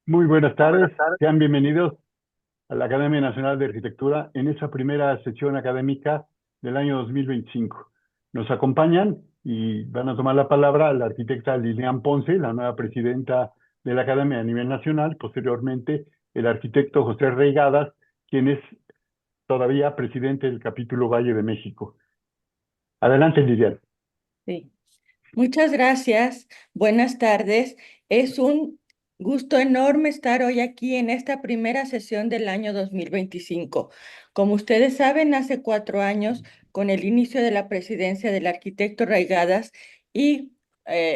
Muy buenas Muy tardes, buenas tardes. sean bienvenidos a la Academia Nacional de Arquitectura en esta primera sesión académica del año 2025. Nos acompañan y van a tomar la palabra la arquitecta Lilian Ponce, la nueva presidenta de la Academia a nivel nacional, posteriormente el arquitecto José Reigadas, quien es todavía presidente del capítulo Valle de México. Adelante, Lilian. Sí. Muchas gracias. Buenas tardes. Es un gusto enorme estar hoy aquí en esta primera sesión del año 2025. Como ustedes saben, hace 4 años, con el inicio de la presidencia del arquitecto Raigadas y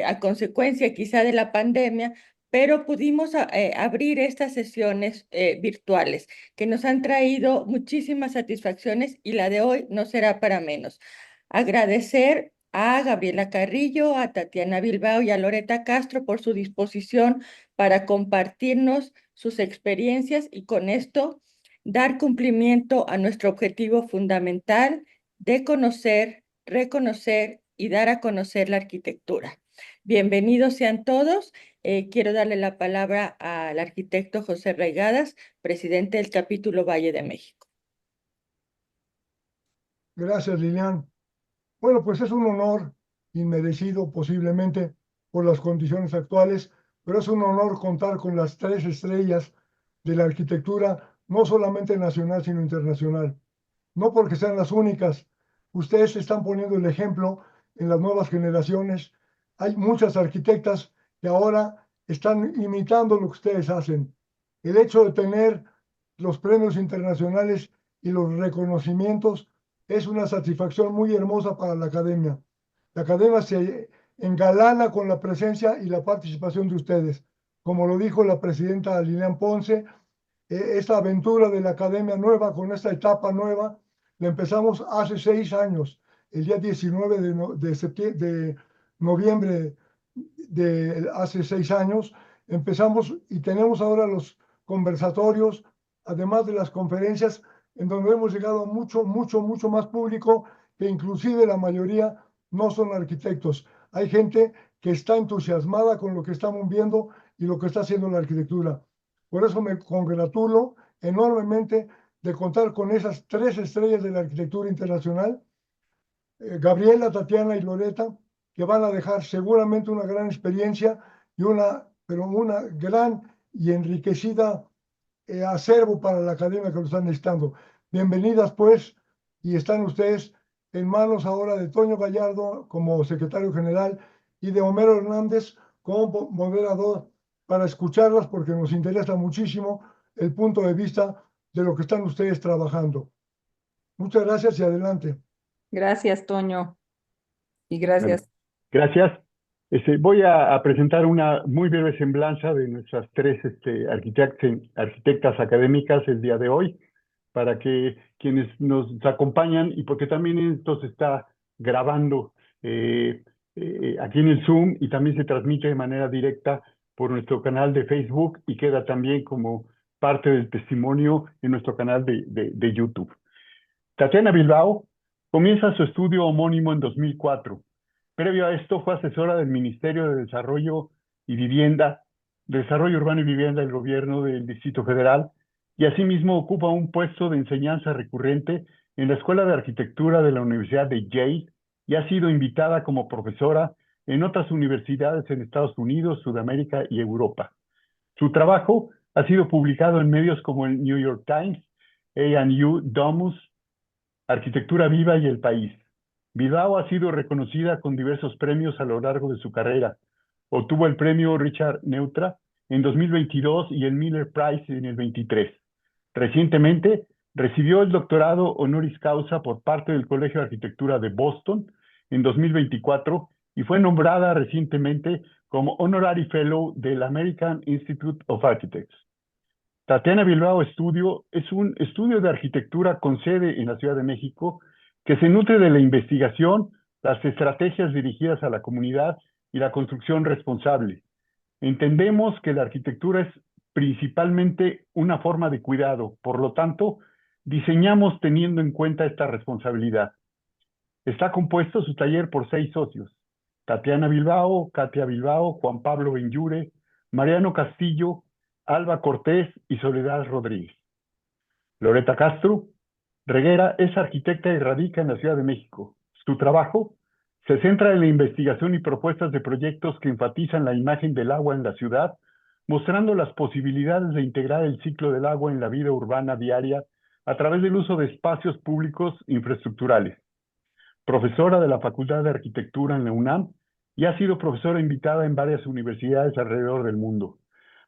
a consecuencia quizá de la pandemia, pero pudimos abrir estas sesiones virtuales que nos han traído muchísimas satisfacciones y la de hoy no será para menos. Agradecer a Gabriela Carrillo, a Tatiana Bilbao y a Loreta Castro por su disposición para compartirnos sus experiencias y con esto dar cumplimiento a nuestro objetivo fundamental de conocer, reconocer y dar a conocer la arquitectura. Bienvenidos sean todos. Quiero darle la palabra al arquitecto José Reigadas, presidente del capítulo Valle de México. Gracias, Lilian. Bueno, pues es un honor inmerecido posiblemente por las condiciones actuales, pero es un honor contar con las tres estrellas de la arquitectura, no solamente nacional, sino internacional. No porque sean las únicas, ustedes están poniendo el ejemplo en las nuevas generaciones. Hay muchas arquitectas que ahora están imitando lo que ustedes hacen. El hecho de tener los premios internacionales y los reconocimientos es una satisfacción muy hermosa para la academia. La academia se engalana con la presencia y la participación de ustedes. Como lo dijo la presidenta Lilian Ponce, esta aventura de la academia nueva, con esta etapa nueva, la empezamos hace 6 años, el día 19 de noviembre de hace 6 años. Empezamos y tenemos ahora los conversatorios, además de las conferencias, en donde hemos llegado a mucho, mucho, mucho más público, que inclusive la mayoría no son arquitectos. Hay gente que está entusiasmada con lo que estamos viendo y lo que está haciendo la arquitectura. Por eso me congratulo enormemente de contar con esas tres estrellas de la arquitectura internacional, Gabriela, Tatiana y Loreta, que van a dejar seguramente una gran experiencia y pero una gran y enriquecida acervo para la academia que lo están necesitando. Bienvenidas pues, y están ustedes en manos ahora de Toño Gallardo como secretario general y de Homero Hernández como moderador para escucharlas, porque nos interesa muchísimo el punto de vista de lo que están ustedes trabajando. Muchas gracias y adelante. Gracias, Toño, y Bueno, gracias. gracias. Voy a presentar una muy breve semblanza de nuestras tres arquitectas académicas el día de hoy, para que quienes nos acompañan, y porque también esto se está grabando aquí en el Zoom y también se transmite de manera directa por nuestro canal de Facebook y queda también como parte del testimonio en nuestro canal de YouTube. Tatiana Bilbao comienza su estudio homónimo en 2004. Previo a esto fue asesora del Ministerio de Desarrollo Urbano y Vivienda del Gobierno del Distrito Federal y asimismo ocupa un puesto de enseñanza recurrente en la Escuela de Arquitectura de la Universidad de Yale y ha sido invitada como profesora en otras universidades en Estados Unidos, Sudamérica y Europa. Su trabajo ha sido publicado en medios como el New York Times, A&U Domus, Arquitectura Viva y El País. Bilbao ha sido reconocida con diversos premios a lo largo de su carrera. Obtuvo el premio Richard Neutra en 2022 y el Miller Prize en el 23. Recientemente recibió el doctorado honoris causa por parte del Colegio de Arquitectura de Boston en 2024 y fue nombrada recientemente como Honorary Fellow del American Institute of Architects. Tatiana Bilbao Estudio es un estudio de arquitectura con sede en la Ciudad de México que se nutre de la investigación, las estrategias dirigidas a la comunidad y la construcción responsable. Entendemos que la arquitectura es principalmente una forma de cuidado, por lo tanto, diseñamos teniendo en cuenta esta responsabilidad. Está compuesto su taller por 6 socios: Tatiana Bilbao, Katia Bilbao, Juan Pablo Benyure, Mariano Castillo, Alba Cortés y Soledad Rodríguez. Loreta Castro Reguera es arquitecta y radica en la Ciudad de México. Su trabajo se centra en la investigación y propuestas de proyectos que enfatizan la imagen del agua en la ciudad, mostrando las posibilidades de integrar el ciclo del agua en la vida urbana diaria a través del uso de espacios públicos infraestructurales. Profesora de la Facultad de Arquitectura en la UNAM y ha sido profesora invitada en varias universidades alrededor del mundo.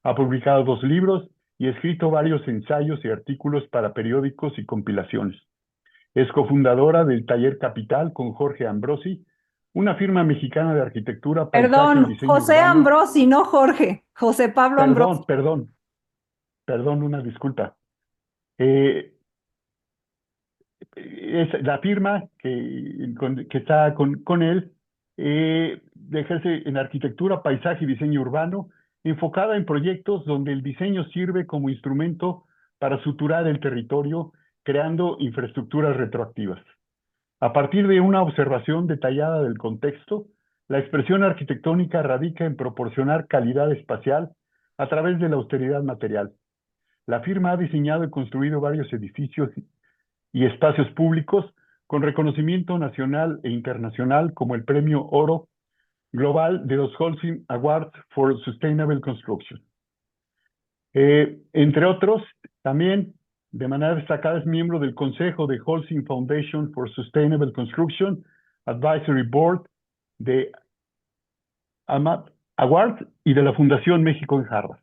Ha publicado 2 libros y escrito varios ensayos y artículos para periódicos y compilaciones. Es cofundadora del Taller Capital con Jorge Ambrosi, una firma mexicana de arquitectura, paisaje y Perdón, diseño José urbano. Ambrosi, no Jorge. José Pablo Ambrosi. Perdón, una disculpa. Es la firma que está con él, ejerce en arquitectura, paisaje y diseño urbano, enfocada en proyectos donde el diseño sirve como instrumento para suturar el territorio, creando infraestructuras retroactivas. A partir de una observación detallada del contexto, la expresión arquitectónica radica en proporcionar calidad espacial a través de la austeridad material. La firma ha diseñado y construido varios edificios y espacios públicos con reconocimiento nacional e internacional, como el Premio Oro Global de los Holcim Awards for Sustainable Construction. Entre otros, también de manera destacada es miembro del Consejo de Holcim Foundation for Sustainable Construction, Advisory Board de AMAT Award y de la Fundación México en Harvard.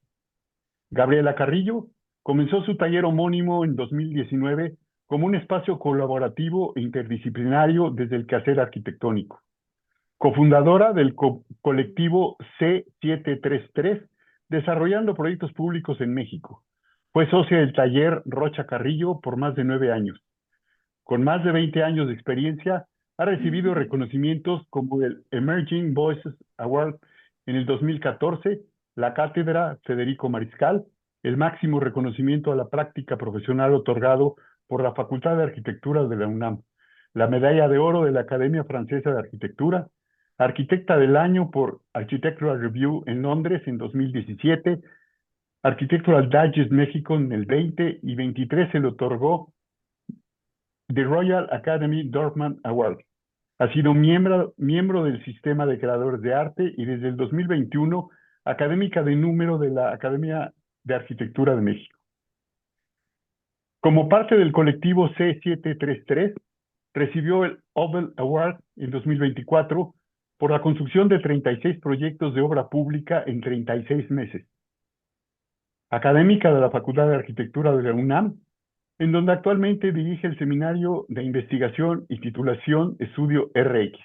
Gabriela Carrillo comenzó su taller homónimo en 2019 como un espacio colaborativo e interdisciplinario desde el quehacer arquitectónico. Cofundadora del colectivo C733, desarrollando proyectos públicos en México. Fue socia del taller Rocha Carrillo por más de 9 años. Con más de 20 años de experiencia, ha recibido reconocimientos como el Emerging Voices Award en el 2014, la Cátedra Federico Mariscal, el máximo reconocimiento a la práctica profesional otorgado por la Facultad de Arquitectura de la UNAM, la Medalla de Oro de la Academia Francesa de Arquitectura, Arquitecta del Año por Architectural Review en Londres en 2017, Architectural Digest México en el 20 y 23 se le otorgó The Royal Academy Dorfman Award. Ha sido miembro del Sistema de Creadores de Arte y desde el 2021 académica de número de la Academia de Arquitectura de México. Como parte del colectivo C733, recibió el Obel Award en 2024 por la construcción de 36 proyectos de obra pública en 36 meses. Académica de la Facultad de Arquitectura de la UNAM, en donde actualmente dirige el Seminario de Investigación y Titulación Estudio RX.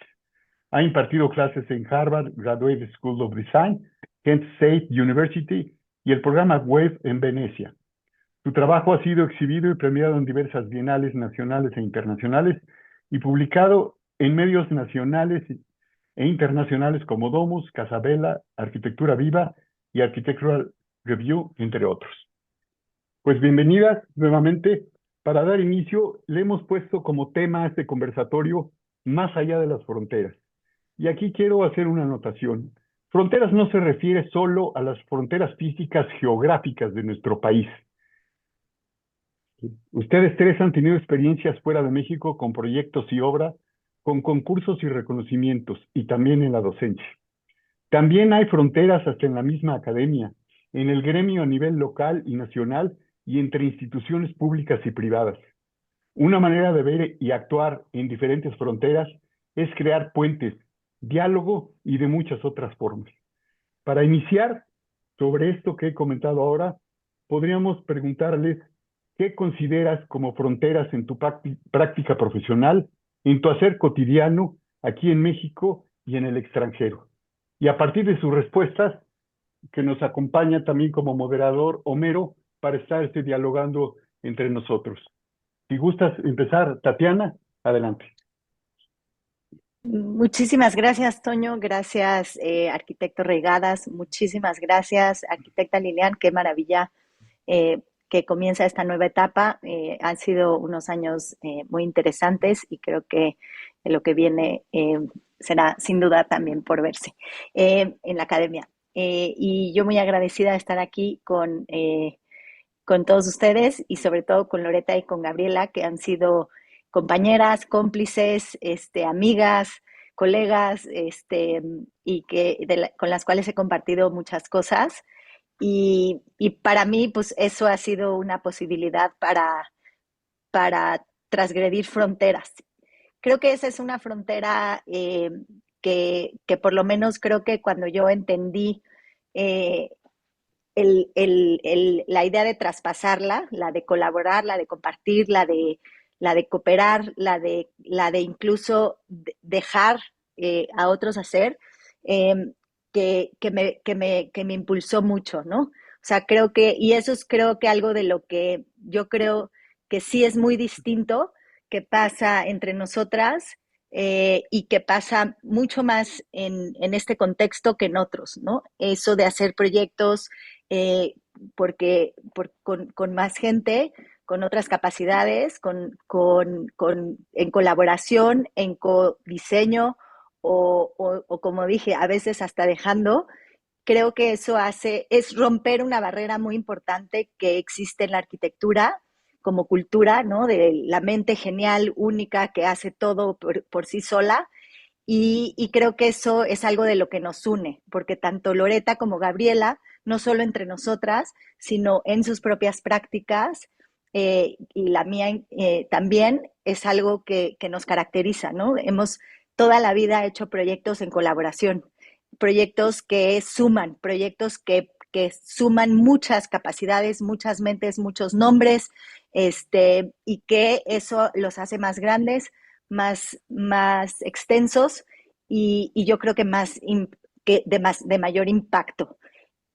Ha impartido clases en Harvard Graduate School of Design, Kent State University y el programa WAVE en Venecia. Su trabajo ha sido exhibido y premiado en diversas bienales nacionales e internacionales y publicado en medios nacionales e internacionales como Domus, Casabella, Arquitectura Viva y Architectural Review, entre otros. Pues bienvenidas nuevamente. Para dar inicio, le hemos puesto como tema a este conversatorio más allá de las fronteras. Y aquí quiero hacer una anotación. Fronteras no se refiere solo a las fronteras físicas geográficas de nuestro país. Ustedes tres han tenido experiencias fuera de México con proyectos y obras, con concursos y reconocimientos, y también en la docencia. También hay fronteras hasta en la misma academia, en el gremio a nivel local y nacional y entre instituciones públicas y privadas. Una manera de ver y actuar en diferentes fronteras es crear puentes, diálogo y de muchas otras formas. Para iniciar sobre esto que he comentado ahora, podríamos preguntarles qué consideras como fronteras en tu práctica profesional, en tu hacer cotidiano aquí en México y en el extranjero. Y a partir de sus respuestas, que nos acompaña también como moderador Homero, para estar dialogando entre nosotros. Si gustas empezar, Tatiana, adelante. Muchísimas gracias, Toño. Gracias, arquitecto Reigadas. Muchísimas gracias, arquitecta Lilian. Qué maravilla que comienza esta nueva etapa. Han sido unos años muy interesantes y creo que lo que viene será sin duda también por verse en la academia. y yo muy agradecida de estar aquí con todos ustedes y sobre todo con Loreta y con Gabriela, que han sido compañeras, cómplices, amigas, colegas, y con las cuales he compartido muchas cosas. Y para mí, pues eso ha sido una posibilidad para transgredir fronteras. Creo que esa es una frontera que por lo menos creo que cuando yo entendí eh, la idea de traspasarla, la de colaborar, la de compartir, la de cooperar, la de incluso dejar a otros hacer, eh, que me impulsó mucho, ¿no? O sea, creo que, y eso es creo que algo de lo que yo creo que sí es muy distinto, que pasa entre nosotras y que pasa mucho más en este contexto que en otros, ¿no? Eso de hacer proyectos eh, con más gente, con otras capacidades, en colaboración, en codiseño o como dije, a veces hasta dejando, creo que eso es romper una barrera muy importante que existe en la arquitectura como cultura, ¿no? De la mente genial, única, que hace todo por sí sola. Y creo que eso es algo de lo que nos une, porque tanto Loreta como Gabriela, no solo entre nosotras, sino en sus propias prácticas, y la mía también es algo que nos caracteriza, ¿no? Hemos toda la vida hecho proyectos en colaboración, proyectos que suman, proyectos que suman muchas capacidades, muchas mentes, muchos nombres, y que eso los hace más grandes, más extensos y yo creo que de mayor impacto.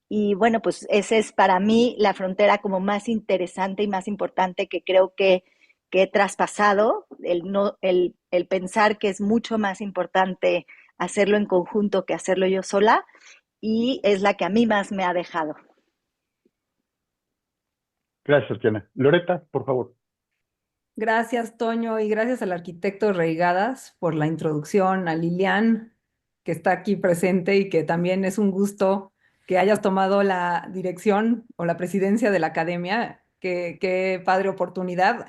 Y bueno, pues esa es para mí la frontera como más interesante y más importante que creo que he traspasado, no, el pensar que es mucho más importante hacerlo en conjunto que hacerlo yo sola, y es la que a mí más me ha dejado. Gracias, Diana. Loreta, por favor. Gracias, Toño, y gracias al arquitecto Reigadas por la introducción, a Lilian, que está aquí presente y que también es un gusto que hayas tomado la dirección o la presidencia de la academia. Qué padre oportunidad.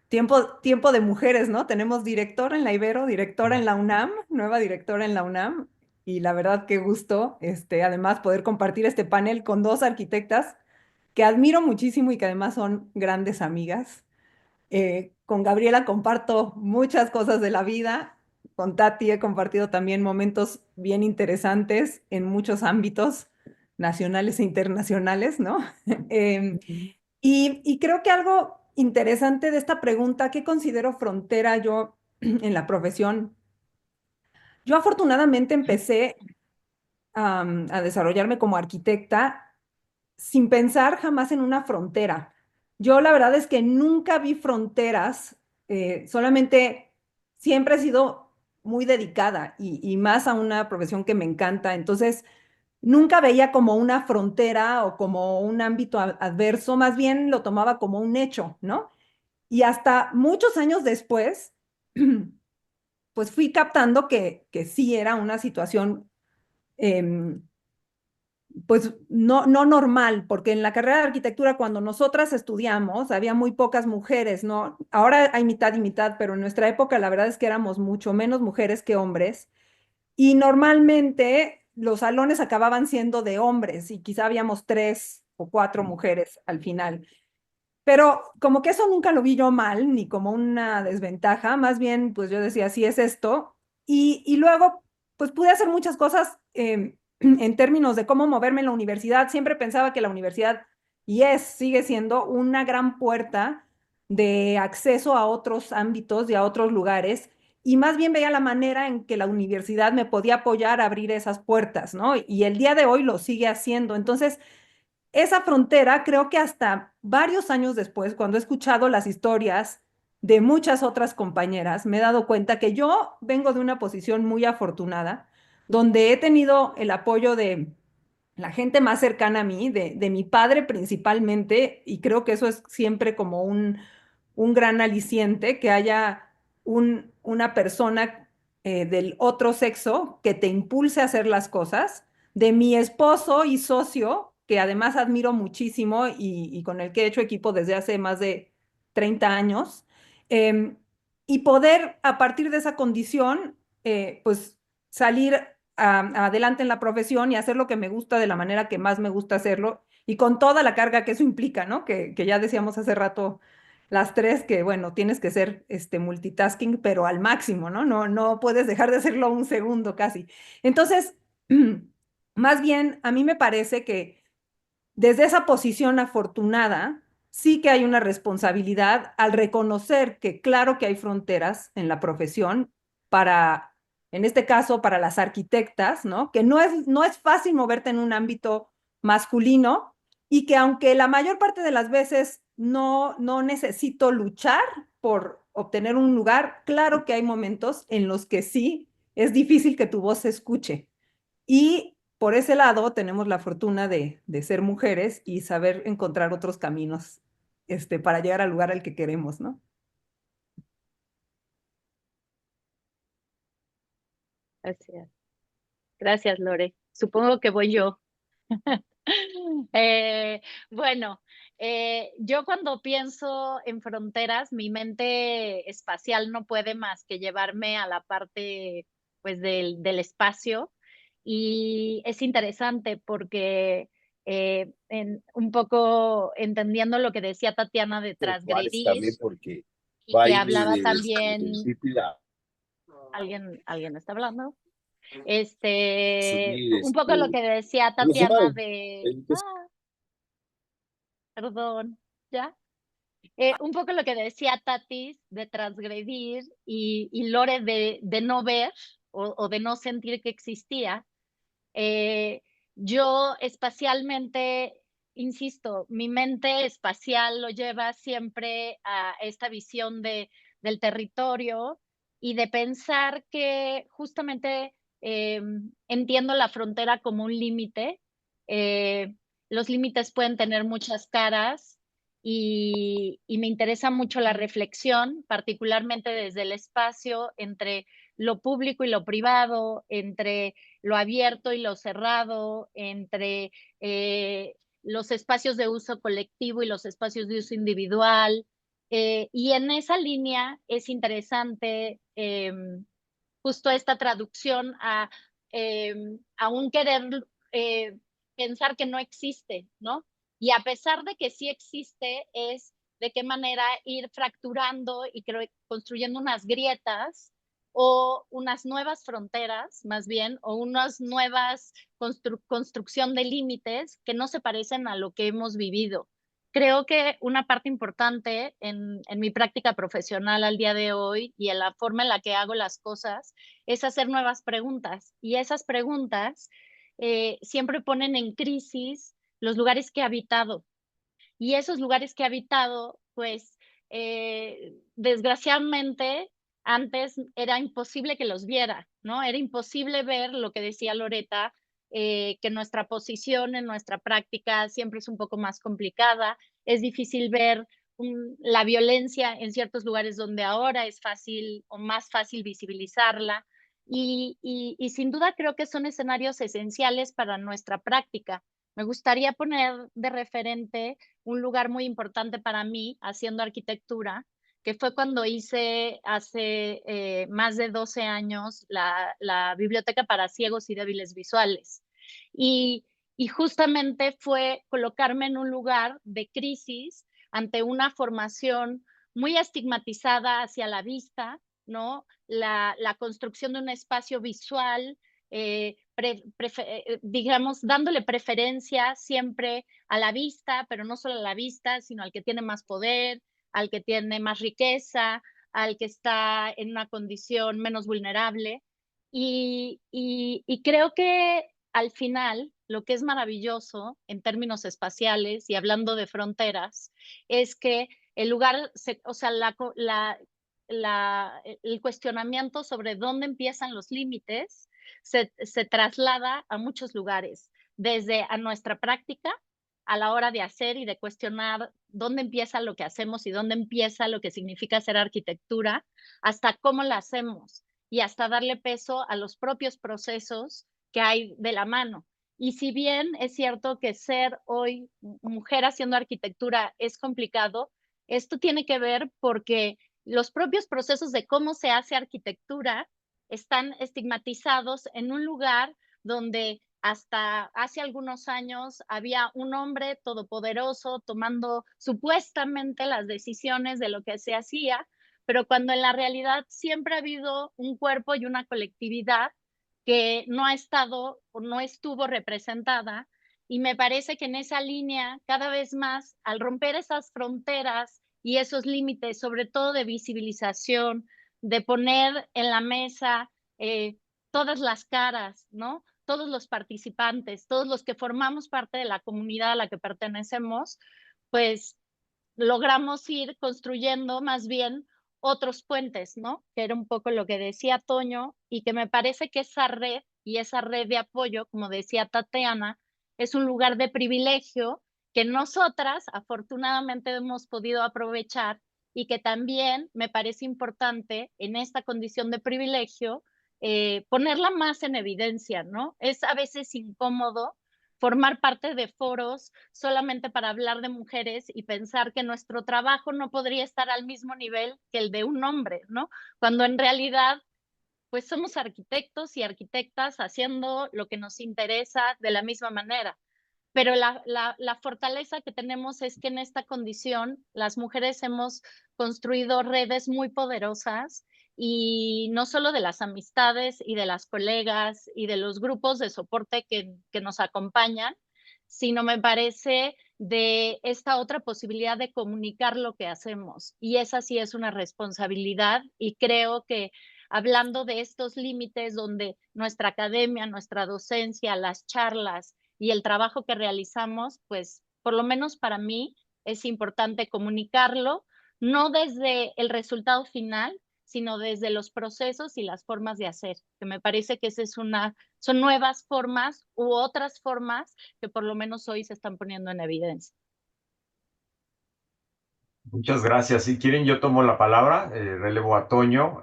Tiempo de mujeres, ¿no? Tenemos directora en la Ibero, directora en la UNAM, nueva directora en la UNAM, y la verdad qué gusto, además poder compartir este panel con dos arquitectas que admiro muchísimo y que además son grandes amigas. Con Gabriela comparto muchas cosas de la vida. Con Tati he compartido también momentos bien interesantes en muchos ámbitos nacionales e internacionales, ¿no? Em, y creo que algo interesante de esta pregunta, ¿qué considero frontera yo en la profesión? Yo afortunadamente empecé a desarrollarme como arquitecta sin pensar jamás en una frontera. Yo la verdad es que nunca vi fronteras, solamente siempre he sido muy dedicada y más a una profesión que me encanta. Entonces, nunca veía como una frontera o como un ámbito adverso, más bien lo tomaba como un hecho, ¿no? Y hasta muchos años después, pues fui captando que sí era una situación eh, pues no normal, porque en la carrera de arquitectura cuando nosotras estudiamos había muy pocas mujeres, ¿no? Ahora hay mitad y mitad, pero en nuestra época la verdad es que éramos mucho menos mujeres que hombres y normalmente los salones acababan siendo de hombres y quizá habíamos 3 o 4 mujeres al final. Pero como que eso nunca lo vi yo mal, ni como una desventaja, más bien pues yo decía, sí es esto. Y luego pues pude hacer muchas cosas en términos de cómo moverme en la universidad. Siempre pensaba que la universidad, sigue siendo una gran puerta de acceso a otros ámbitos y a otros lugares. Y más bien veía la manera en que la universidad me podía apoyar a abrir esas puertas, ¿no? Y el día de hoy lo sigue haciendo. Entonces, esa frontera, creo que hasta varios años después, cuando he escuchado las historias de muchas otras compañeras, me he dado cuenta que yo vengo de una posición muy afortunada, donde he tenido el apoyo de la gente más cercana a mí, de mi padre principalmente, y creo que eso es siempre como un gran aliciente, que haya una persona del otro sexo que te impulse a hacer las cosas de mi esposo y socio, que además admiro muchísimo y con el que he hecho equipo desde hace más de 30 años, y poder a partir de esa condición, pues salir adelante en la profesión y hacer lo que me gusta de la manera que más me gusta hacerlo y con toda la carga que eso implica, ¿no? Que ya decíamos hace rato las tres que, bueno, tienes que ser multitasking, pero al máximo, ¿no? No puedes dejar de hacerlo un segundo casi. Entonces, más bien, a mí me parece que desde esa posición afortunada, sí que hay una responsabilidad al reconocer que claro que hay fronteras en la profesión para, en este caso, para las arquitectas, ¿no? Que no es fácil moverte en un ámbito masculino y que aunque la mayor parte de las veces no necesito luchar por obtener un lugar, claro que hay momentos en los que sí es difícil que tu voz se escuche. Y por ese lado tenemos la fortuna de ser mujeres y saber encontrar otros caminos para llegar al lugar al que queremos, ¿no? Gracias. Gracias, Lore. Supongo que voy yo. Eh, bueno, yo cuando pienso en fronteras, mi mente espacial no puede más que llevarme a la parte pues, del espacio. Y es interesante porque un poco entendiendo lo que decía Tatiana de transgredir y que hablaba también, ¿alguien está hablando? Un poco lo que decía Tatiana perdón, ¿ya? Un poco lo que decía Tatis de transgredir y Lore de no ver o de no sentir que existía. Yo espacialmente, insisto, mi mente espacial lo lleva siempre a esta visión del territorio y de pensar que justamente entiendo la frontera como un límite. Los límites pueden tener muchas caras y me interesa mucho la reflexión, particularmente desde el espacio entre lo público y lo privado, entre lo abierto y lo cerrado, entre los espacios de uso colectivo y los espacios de uso individual. Y en esa línea es interesante justo esta traducción a un querer pensar que no existe, ¿no? Y a pesar de que sí existe, es de qué manera ir fracturando y construyendo unas grietas o unas nuevas fronteras, más bien, o unas nuevas construcción de límites que no se parecen a lo que hemos vivido. Creo que una parte importante en mi práctica profesional al día de hoy y en la forma en la que hago las cosas es hacer nuevas preguntas. Y esas preguntas siempre ponen en crisis los lugares que he habitado. Y esos lugares que he habitado, pues, desgraciadamente, antes era imposible que los viera, ¿no? Era imposible ver lo que decía Loreta, que nuestra posición en nuestra práctica siempre es un poco más complicada. Es difícil ver la violencia en ciertos lugares donde ahora es fácil o más fácil visibilizarla. Y sin duda creo que son escenarios esenciales para nuestra práctica. Me gustaría poner de referente un lugar muy importante para mí haciendo arquitectura, que fue cuando hice hace más de 12 años la Biblioteca para Ciegos y Débiles Visuales. Y, y justamente fue colocarme en un lugar de crisis ante una formación muy estigmatizada hacia la vista, ¿no? La construcción de un espacio visual, digamos, dándole preferencia siempre a la vista, pero no solo a la vista, sino al que tiene más poder, al que tiene más riqueza, al que está en una condición menos vulnerable. Y creo que al final, lo que es maravilloso en términos espaciales y hablando de fronteras, es que el lugar, o sea, el cuestionamiento sobre dónde empiezan los límites se traslada a muchos lugares, desde a nuestra práctica, a la hora de hacer y de cuestionar dónde empieza lo que hacemos y dónde empieza lo que significa hacer arquitectura, hasta cómo la hacemos y hasta darle peso a los propios procesos que hay de la mano. Y si bien es cierto que ser hoy mujer haciendo arquitectura es complicado, esto tiene que ver porque los propios procesos de cómo se hace arquitectura están estigmatizados en un lugar donde hasta hace algunos años había un hombre todopoderoso tomando supuestamente las decisiones de lo que se hacía, pero cuando en la realidad siempre ha habido un cuerpo y una colectividad que no ha estado o no estuvo representada. Y me parece que en esa línea, cada vez más, al romper esas fronteras y esos límites, sobre todo de visibilización, de poner en la mesa todas las caras, ¿no? Todos los participantes, todos los que formamos parte de la comunidad a la que pertenecemos, pues logramos ir construyendo más bien otros puentes, ¿no? Que era un poco lo que decía Toño y que me parece que esa red y esa red de apoyo, como decía Tatiana, es un lugar de privilegio que nosotras afortunadamente hemos podido aprovechar y que también me parece importante en esta condición de privilegio ponerla más en evidencia, ¿no? Es a veces incómodo formar parte de foros solamente para hablar de mujeres y pensar que nuestro trabajo no podría estar al mismo nivel que el de un hombre, ¿no? Cuando en realidad, pues somos arquitectos y arquitectas haciendo lo que nos interesa de la misma manera. Pero la fortaleza que tenemos es que en esta condición las mujeres hemos construido redes muy poderosas y no solo de las amistades y de las colegas y de los grupos de soporte que nos acompañan, sino me parece de esta otra posibilidad de comunicar lo que hacemos. Y esa sí es una responsabilidad y creo que hablando de estos límites donde nuestra academia, nuestra docencia, las charlas, y el trabajo que realizamos, pues por lo menos para mí es importante comunicarlo, no desde el resultado final, sino desde los procesos y las formas de hacer, que me parece que son nuevas formas u otras formas que por lo menos hoy se están poniendo en evidencia. Muchas gracias. Si quieren, yo tomo la palabra, relevo a Toño.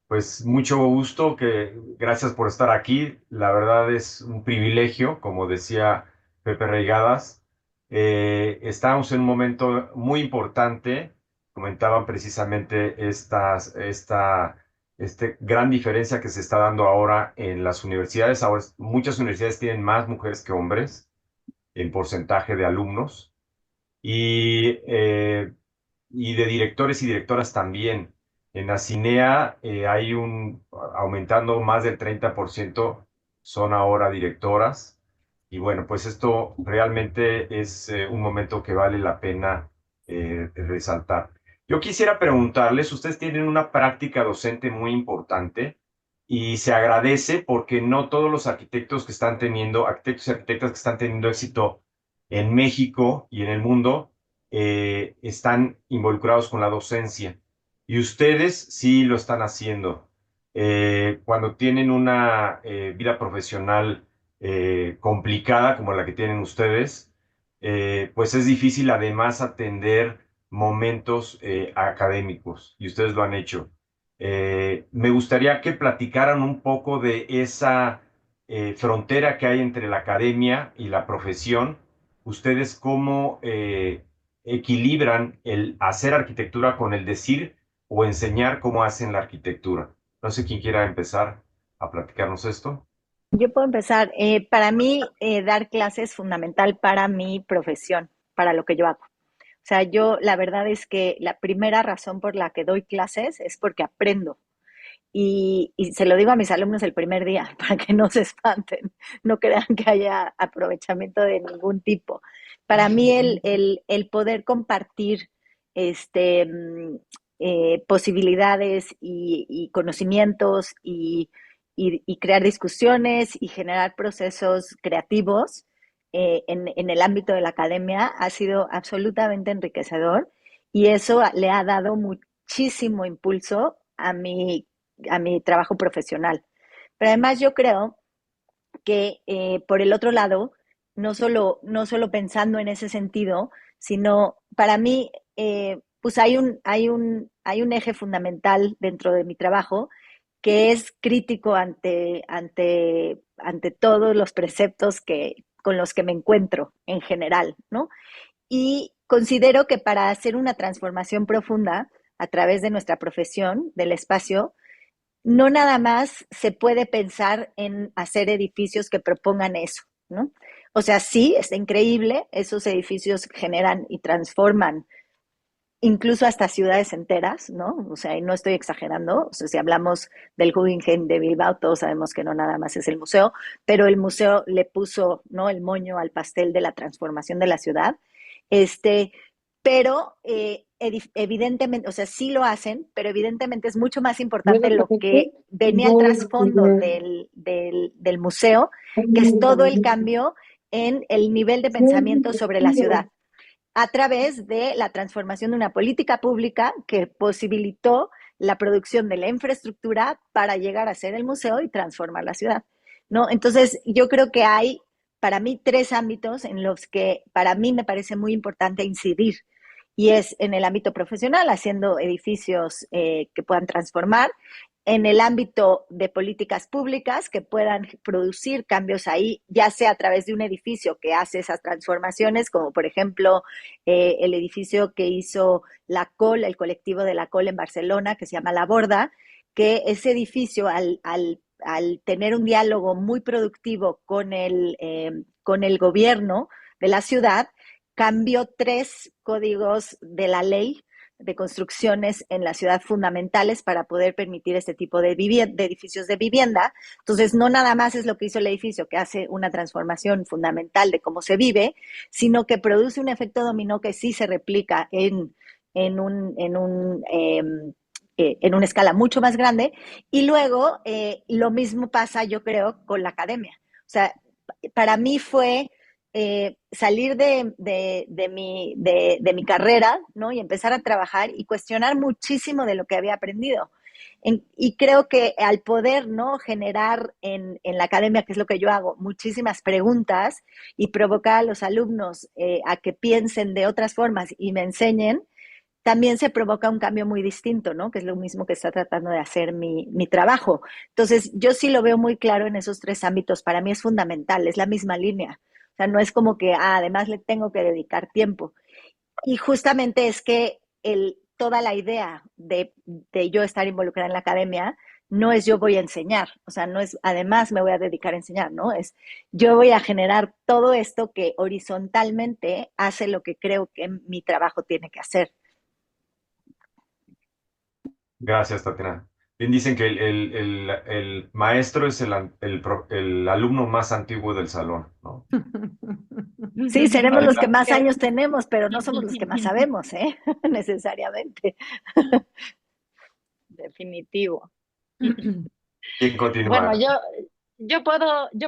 Pues mucho gusto, gracias por estar aquí. La verdad es un privilegio, como decía Pepe Reigadas. Estamos en un momento muy importante. Comentaban precisamente esta gran diferencia que se está dando ahora en las universidades. Ahora muchas universidades tienen más mujeres que hombres en porcentaje de alumnos. Y de directores y directoras también. En la CINEA hay aumentando más del 30%, son ahora directoras. Y bueno, pues esto realmente es un momento que vale la pena resaltar. Yo quisiera preguntarles, ustedes tienen una práctica docente muy importante y se agradece porque no todos los arquitectos y arquitectas que están teniendo éxito en México y en el mundo están involucrados con la docencia. Y ustedes sí lo están haciendo. Cuando tienen una vida profesional complicada como la que tienen ustedes, pues es difícil además atender momentos académicos, y ustedes lo han hecho. Me gustaría que platicaran un poco de esa frontera que hay entre la academia y la profesión. ¿Ustedes cómo equilibran el hacer arquitectura con el decir o enseñar cómo hacen la arquitectura? No sé quién quiera empezar a platicarnos esto. Yo puedo empezar. Para mí, dar clases es fundamental para mi profesión, para lo que yo hago. O sea, yo la verdad es que la primera razón por la que doy clases es porque aprendo. Y se lo digo a mis alumnos el primer día para que no se espanten, no crean que haya aprovechamiento de ningún tipo. Para mí el poder compartir este, posibilidades y conocimientos y crear discusiones y generar procesos creativos en el ámbito de la academia ha sido absolutamente enriquecedor y eso le ha dado muchísimo impulso a mi trabajo profesional. Pero además yo creo que por el otro lado, no solo pensando en ese sentido, sino para mí, pues hay un eje fundamental dentro de mi trabajo que es crítico ante todos los preceptos con los que me encuentro en general, ¿no? Y considero que para hacer una transformación profunda a través de nuestra profesión, del espacio, no nada más se puede pensar en hacer edificios que propongan eso, ¿no? O sea, sí, es increíble, esos edificios generan y transforman incluso hasta ciudades enteras, ¿no? O sea, y no estoy exagerando, o sea, si hablamos del Guggenheim de Bilbao, todos sabemos que no nada más es el museo, pero el museo le puso, ¿no?, el moño al pastel de la transformación de la ciudad, pero evidentemente, o sea, sí lo hacen, pero evidentemente es mucho más importante lo que venía al trasfondo del museo, que es todo el cambio en el nivel de pensamiento sobre la ciudad, a través de la transformación de una política pública que posibilitó la producción de la infraestructura para llegar a ser el museo y transformar la ciudad, ¿no? Entonces, yo creo que hay, para mí, 3 ámbitos en los que para mí me parece muy importante incidir, y es en el ámbito profesional, haciendo edificios que puedan transformar, en el ámbito de políticas públicas que puedan producir cambios ahí, ya sea a través de un edificio que hace esas transformaciones, como por ejemplo el edificio que hizo la COL, el colectivo de la COL en Barcelona, que se llama La Borda, que ese edificio al tener un diálogo muy productivo con el gobierno de la ciudad, cambió 3 códigos de la ley de construcciones en la ciudad fundamentales para poder permitir este tipo de edificios de vivienda. Entonces, no nada más es lo que hizo el edificio, que hace una transformación fundamental de cómo se vive, sino que produce un efecto dominó que sí se replica en una escala mucho más grande. Y luego, lo mismo pasa, yo creo, con la academia. O sea, para mí fue salir de mi carrera, ¿no?, y empezar a trabajar y cuestionar muchísimo de lo que había aprendido. Y creo que al poder, ¿no?, generar en la academia, que es lo que yo hago, muchísimas preguntas y provocar a los alumnos a que piensen de otras formas y me enseñen, también se provoca un cambio muy distinto, ¿no?, que es lo mismo que está tratando de hacer mi trabajo. Entonces, yo sí lo veo muy claro en esos 3 ámbitos. Para mí es fundamental, es la misma línea. O sea, no es como que, además le tengo que dedicar tiempo. Y justamente es que toda la idea de yo estar involucrada en la academia no es yo voy a enseñar, o sea, no es además me voy a dedicar a enseñar, ¿no? Es yo voy a generar todo esto que horizontalmente hace lo que creo que mi trabajo tiene que hacer. Gracias, Tatiana. Bien, dicen que el maestro es el alumno más antiguo del salón, ¿no? Sí, seremos los que más Que- años tenemos, pero no somos los que más sabemos, ¿eh? Necesariamente. Definitivo. ¿Quién Bueno, continúa? yo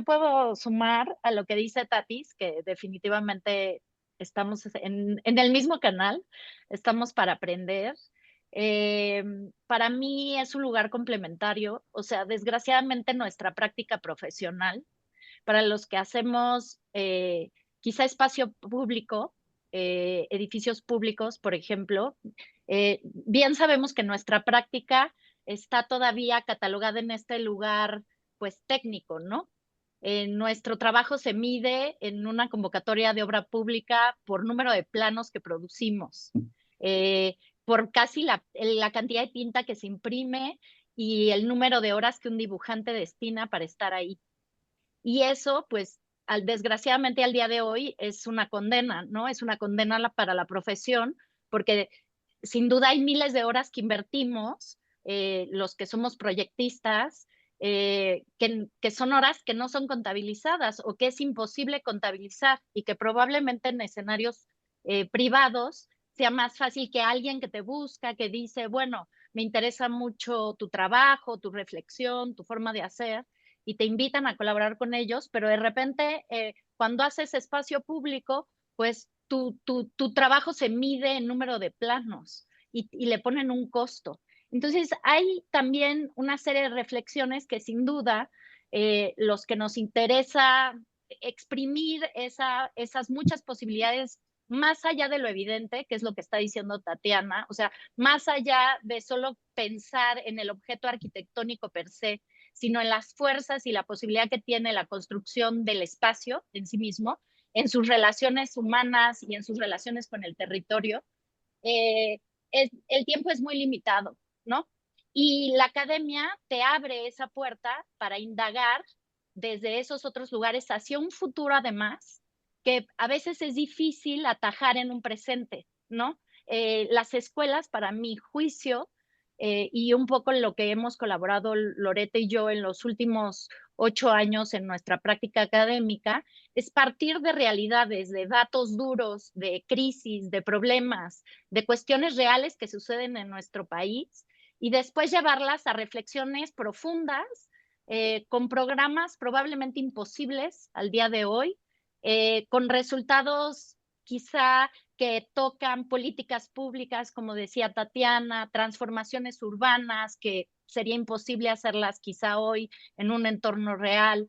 puedo sumar a lo que dice Tatis, que definitivamente estamos en el mismo canal, estamos para aprender. Para mí es un lugar complementario, o sea, desgraciadamente nuestra práctica profesional, para los que hacemos quizá espacio público, edificios públicos, por ejemplo, bien sabemos que nuestra práctica está todavía catalogada en este lugar, pues técnico, ¿no? Nuestro trabajo se mide en una convocatoria de obra pública por número de planos que producimos, por casi la cantidad de tinta que se imprime y el número de horas que un dibujante destina para estar ahí. Y eso, pues, desgraciadamente al día de hoy es una condena, ¿no? Es una condena para la profesión, porque sin duda hay miles de horas que invertimos, los que somos proyectistas, que son horas que no son contabilizadas o que es imposible contabilizar y que probablemente en escenarios privados sea más fácil que alguien que te busca, que dice, bueno, me interesa mucho tu trabajo, tu reflexión, tu forma de hacer, y te invitan a colaborar con ellos, pero de repente cuando haces espacio público, pues tu trabajo se mide en número de planos y le ponen un costo. Entonces hay también una serie de reflexiones que sin duda los que nos interesa exprimir esas muchas posibilidades más allá de lo evidente, que es lo que está diciendo Tatiana, o sea, más allá de solo pensar en el objeto arquitectónico per se, sino en las fuerzas y la posibilidad que tiene la construcción del espacio en sí mismo, en sus relaciones humanas y en sus relaciones con el territorio. eh, el tiempo es muy limitado, ¿no? Y la academia te abre esa puerta para indagar desde esos otros lugares hacia un futuro, además, que a veces es difícil atajar en un presente, ¿no? Las escuelas, para mi juicio, y un poco lo que hemos colaborado Loreta y yo en los últimos 8 años en nuestra práctica académica, es partir de realidades, de datos duros, de crisis, de problemas, de cuestiones reales que suceden en nuestro país y después llevarlas a reflexiones profundas, con programas probablemente imposibles al día de hoy, con resultados quizá que tocan políticas públicas, como decía Tatiana, transformaciones urbanas que sería imposible hacerlas quizá hoy en un entorno real,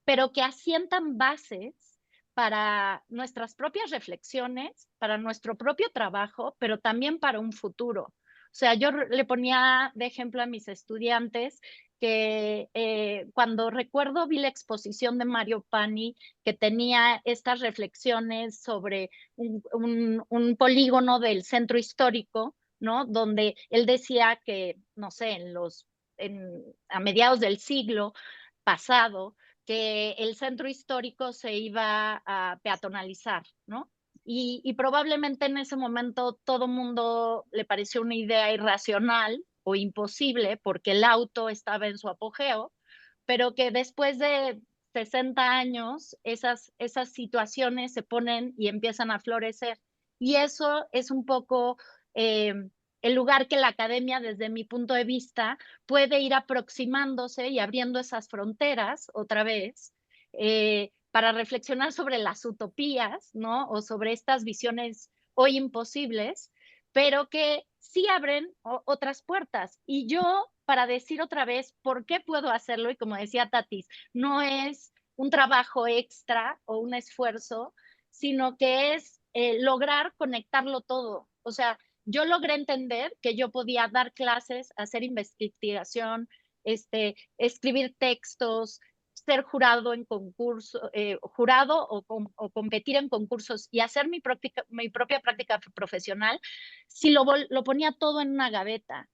pero que asientan bases para nuestras propias reflexiones, para nuestro propio trabajo, pero también para un futuro. O sea, yo le ponía de ejemplo a mis estudiantes que cuando recuerdo vi la exposición de Mario Pani, que tenía estas reflexiones sobre un polígono del centro histórico, ¿no? Donde él decía que, no sé, a mediados del siglo pasado, que el centro histórico se iba a peatonalizar, ¿no? Y probablemente en ese momento todo mundo le pareció una idea irracional o imposible porque el auto estaba en su apogeo, pero que después de 60 años esas situaciones se ponen y empiezan a florecer. Y eso es un poco eh, el lugar que la academia, desde mi punto de vista, puede ir aproximándose y abriendo esas fronteras otra vez, para reflexionar sobre las utopías, ¿no? O sobre estas visiones hoy imposibles, pero que sí abren otras puertas. Y yo, para decir otra vez por qué puedo hacerlo, y como decía Tatis, no es un trabajo extra o un esfuerzo, sino que es lograr conectarlo todo. O sea, yo logré entender que yo podía dar clases, hacer investigación, escribir textos, ser jurado en concurso, jurado o competir en concursos y hacer mi propia práctica profesional, si lo ponía todo en una gaveta.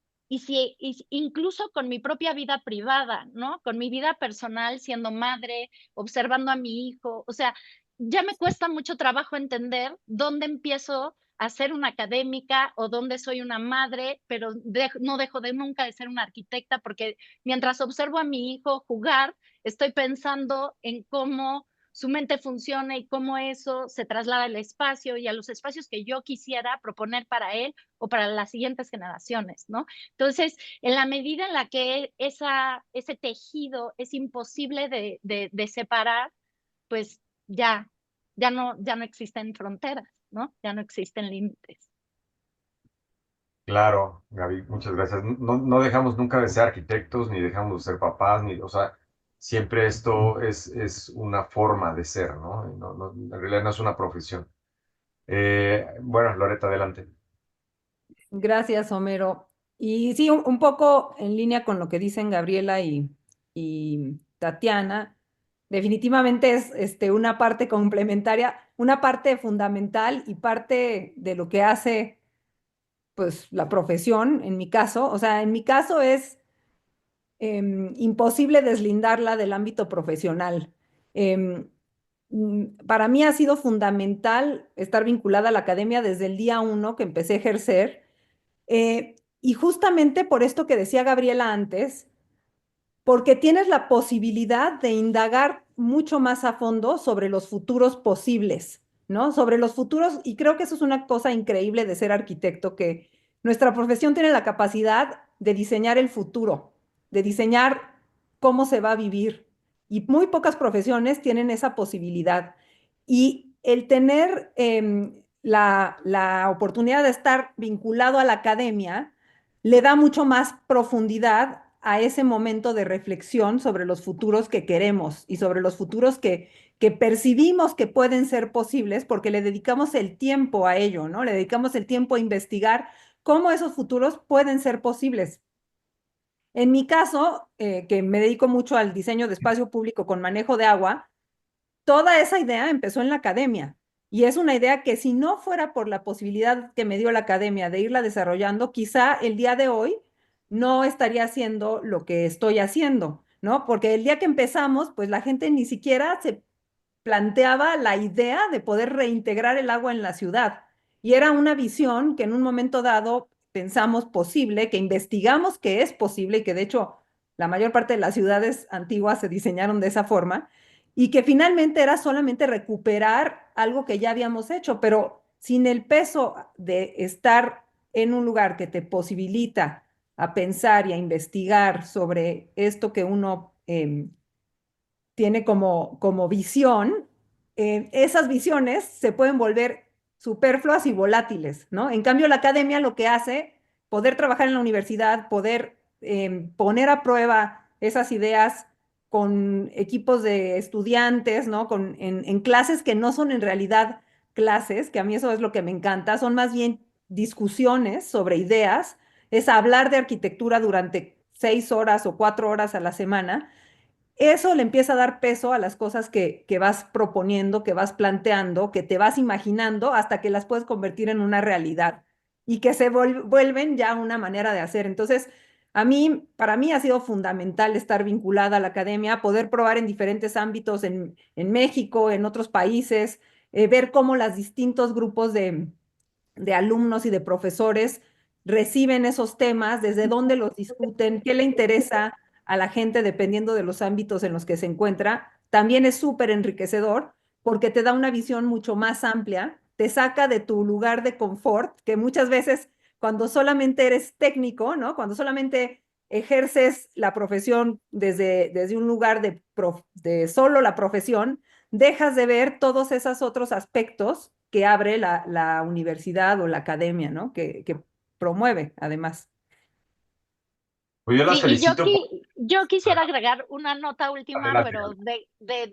Incluso con mi propia vida privada, ¿no? Con mi vida personal, siendo madre, observando a mi hijo, o sea, ya me cuesta mucho trabajo entender dónde empiezo a ser una académica o dónde soy una madre, pero no dejo de nunca de ser una arquitecta, porque mientras observo a mi hijo jugar, estoy pensando en cómo su mente funciona y cómo eso se traslada al espacio y a los espacios que yo quisiera proponer para él o para las siguientes generaciones, ¿no? Entonces, en la medida en la que ese tejido es imposible de separar, pues ya no existen fronteras, ¿no? Ya no existen límites. Claro, Gaby, muchas gracias. No, no dejamos nunca de ser arquitectos, ni dejamos de ser papás, ni, o sea, siempre esto es una forma de ser, ¿no? En realidad no es una profesión. Bueno, Loreta, adelante. Gracias, Homero. Y sí, un poco en línea con lo que dicen Gabriela y Tatiana, definitivamente es una parte complementaria, una parte fundamental y parte de lo que hace pues la profesión, en mi caso. O sea, en mi caso es imposible deslindarla del ámbito profesional. Para mí ha sido fundamental estar vinculada a la academia desde el día 1 que empecé a ejercer. Y justamente por esto que decía Gabriela antes, porque tienes la posibilidad de indagar mucho más a fondo sobre los futuros posibles, ¿no? Sobre los futuros, y creo que eso es una cosa increíble de ser arquitecto, que nuestra profesión tiene la capacidad de diseñar el futuro, de diseñar cómo se va a vivir. Y muy pocas profesiones tienen esa posibilidad. Y el tener la oportunidad de estar vinculado a la academia le da mucho más profundidad a ese momento de reflexión sobre los futuros que queremos y sobre los futuros que percibimos que pueden ser posibles porque le dedicamos el tiempo a ello, ¿no? Le dedicamos el tiempo a investigar cómo esos futuros pueden ser posibles. En mi caso, que me dedico mucho al diseño de espacio público con manejo de agua, toda esa idea empezó en la academia. Y es una idea que si no fuera por la posibilidad que me dio la academia de irla desarrollando, quizá el día de hoy no estaría haciendo lo que estoy haciendo, ¿no? Porque el día que empezamos, pues la gente ni siquiera se planteaba la idea de poder reintegrar el agua en la ciudad. Y era una visión que en un momento dado pensamos posible, que investigamos que es posible y que de hecho la mayor parte de las ciudades antiguas se diseñaron de esa forma y que finalmente era solamente recuperar algo que ya habíamos hecho, pero sin el peso de estar en un lugar que te posibilita a pensar y a investigar sobre esto que uno tiene como visión, esas visiones se pueden volver superfluas y volátiles, ¿no? En cambio, la academia lo que hace, poder trabajar en la universidad, poder poner a prueba esas ideas con equipos de estudiantes, ¿no? En clases que no son en realidad clases, que a mí eso es lo que me encanta, son más bien discusiones sobre ideas, es hablar de arquitectura durante 6 horas o 4 horas a la semana. Eso le empieza a dar peso a las cosas que vas proponiendo, que vas planteando, que te vas imaginando hasta que las puedes convertir en una realidad y que se vuelven ya una manera de hacer. Entonces, para mí ha sido fundamental estar vinculada a la academia, poder probar en diferentes ámbitos en México, en otros países, ver cómo los distintos grupos de alumnos y de profesores reciben esos temas, desde dónde los discuten, qué le interesa a la gente dependiendo de los ámbitos en los que se encuentra, también es súper enriquecedor porque te da una visión mucho más amplia, te saca de tu lugar de confort, que muchas veces cuando solamente eres técnico, ¿no? Cuando solamente ejerces la profesión desde un lugar de solo la profesión, dejas de ver todos esos otros aspectos que abre la universidad o la academia, ¿no? Que promueve, además. Pues yo las Sí, y felicito por... yo quisiera agregar una nota última, Adelante, pero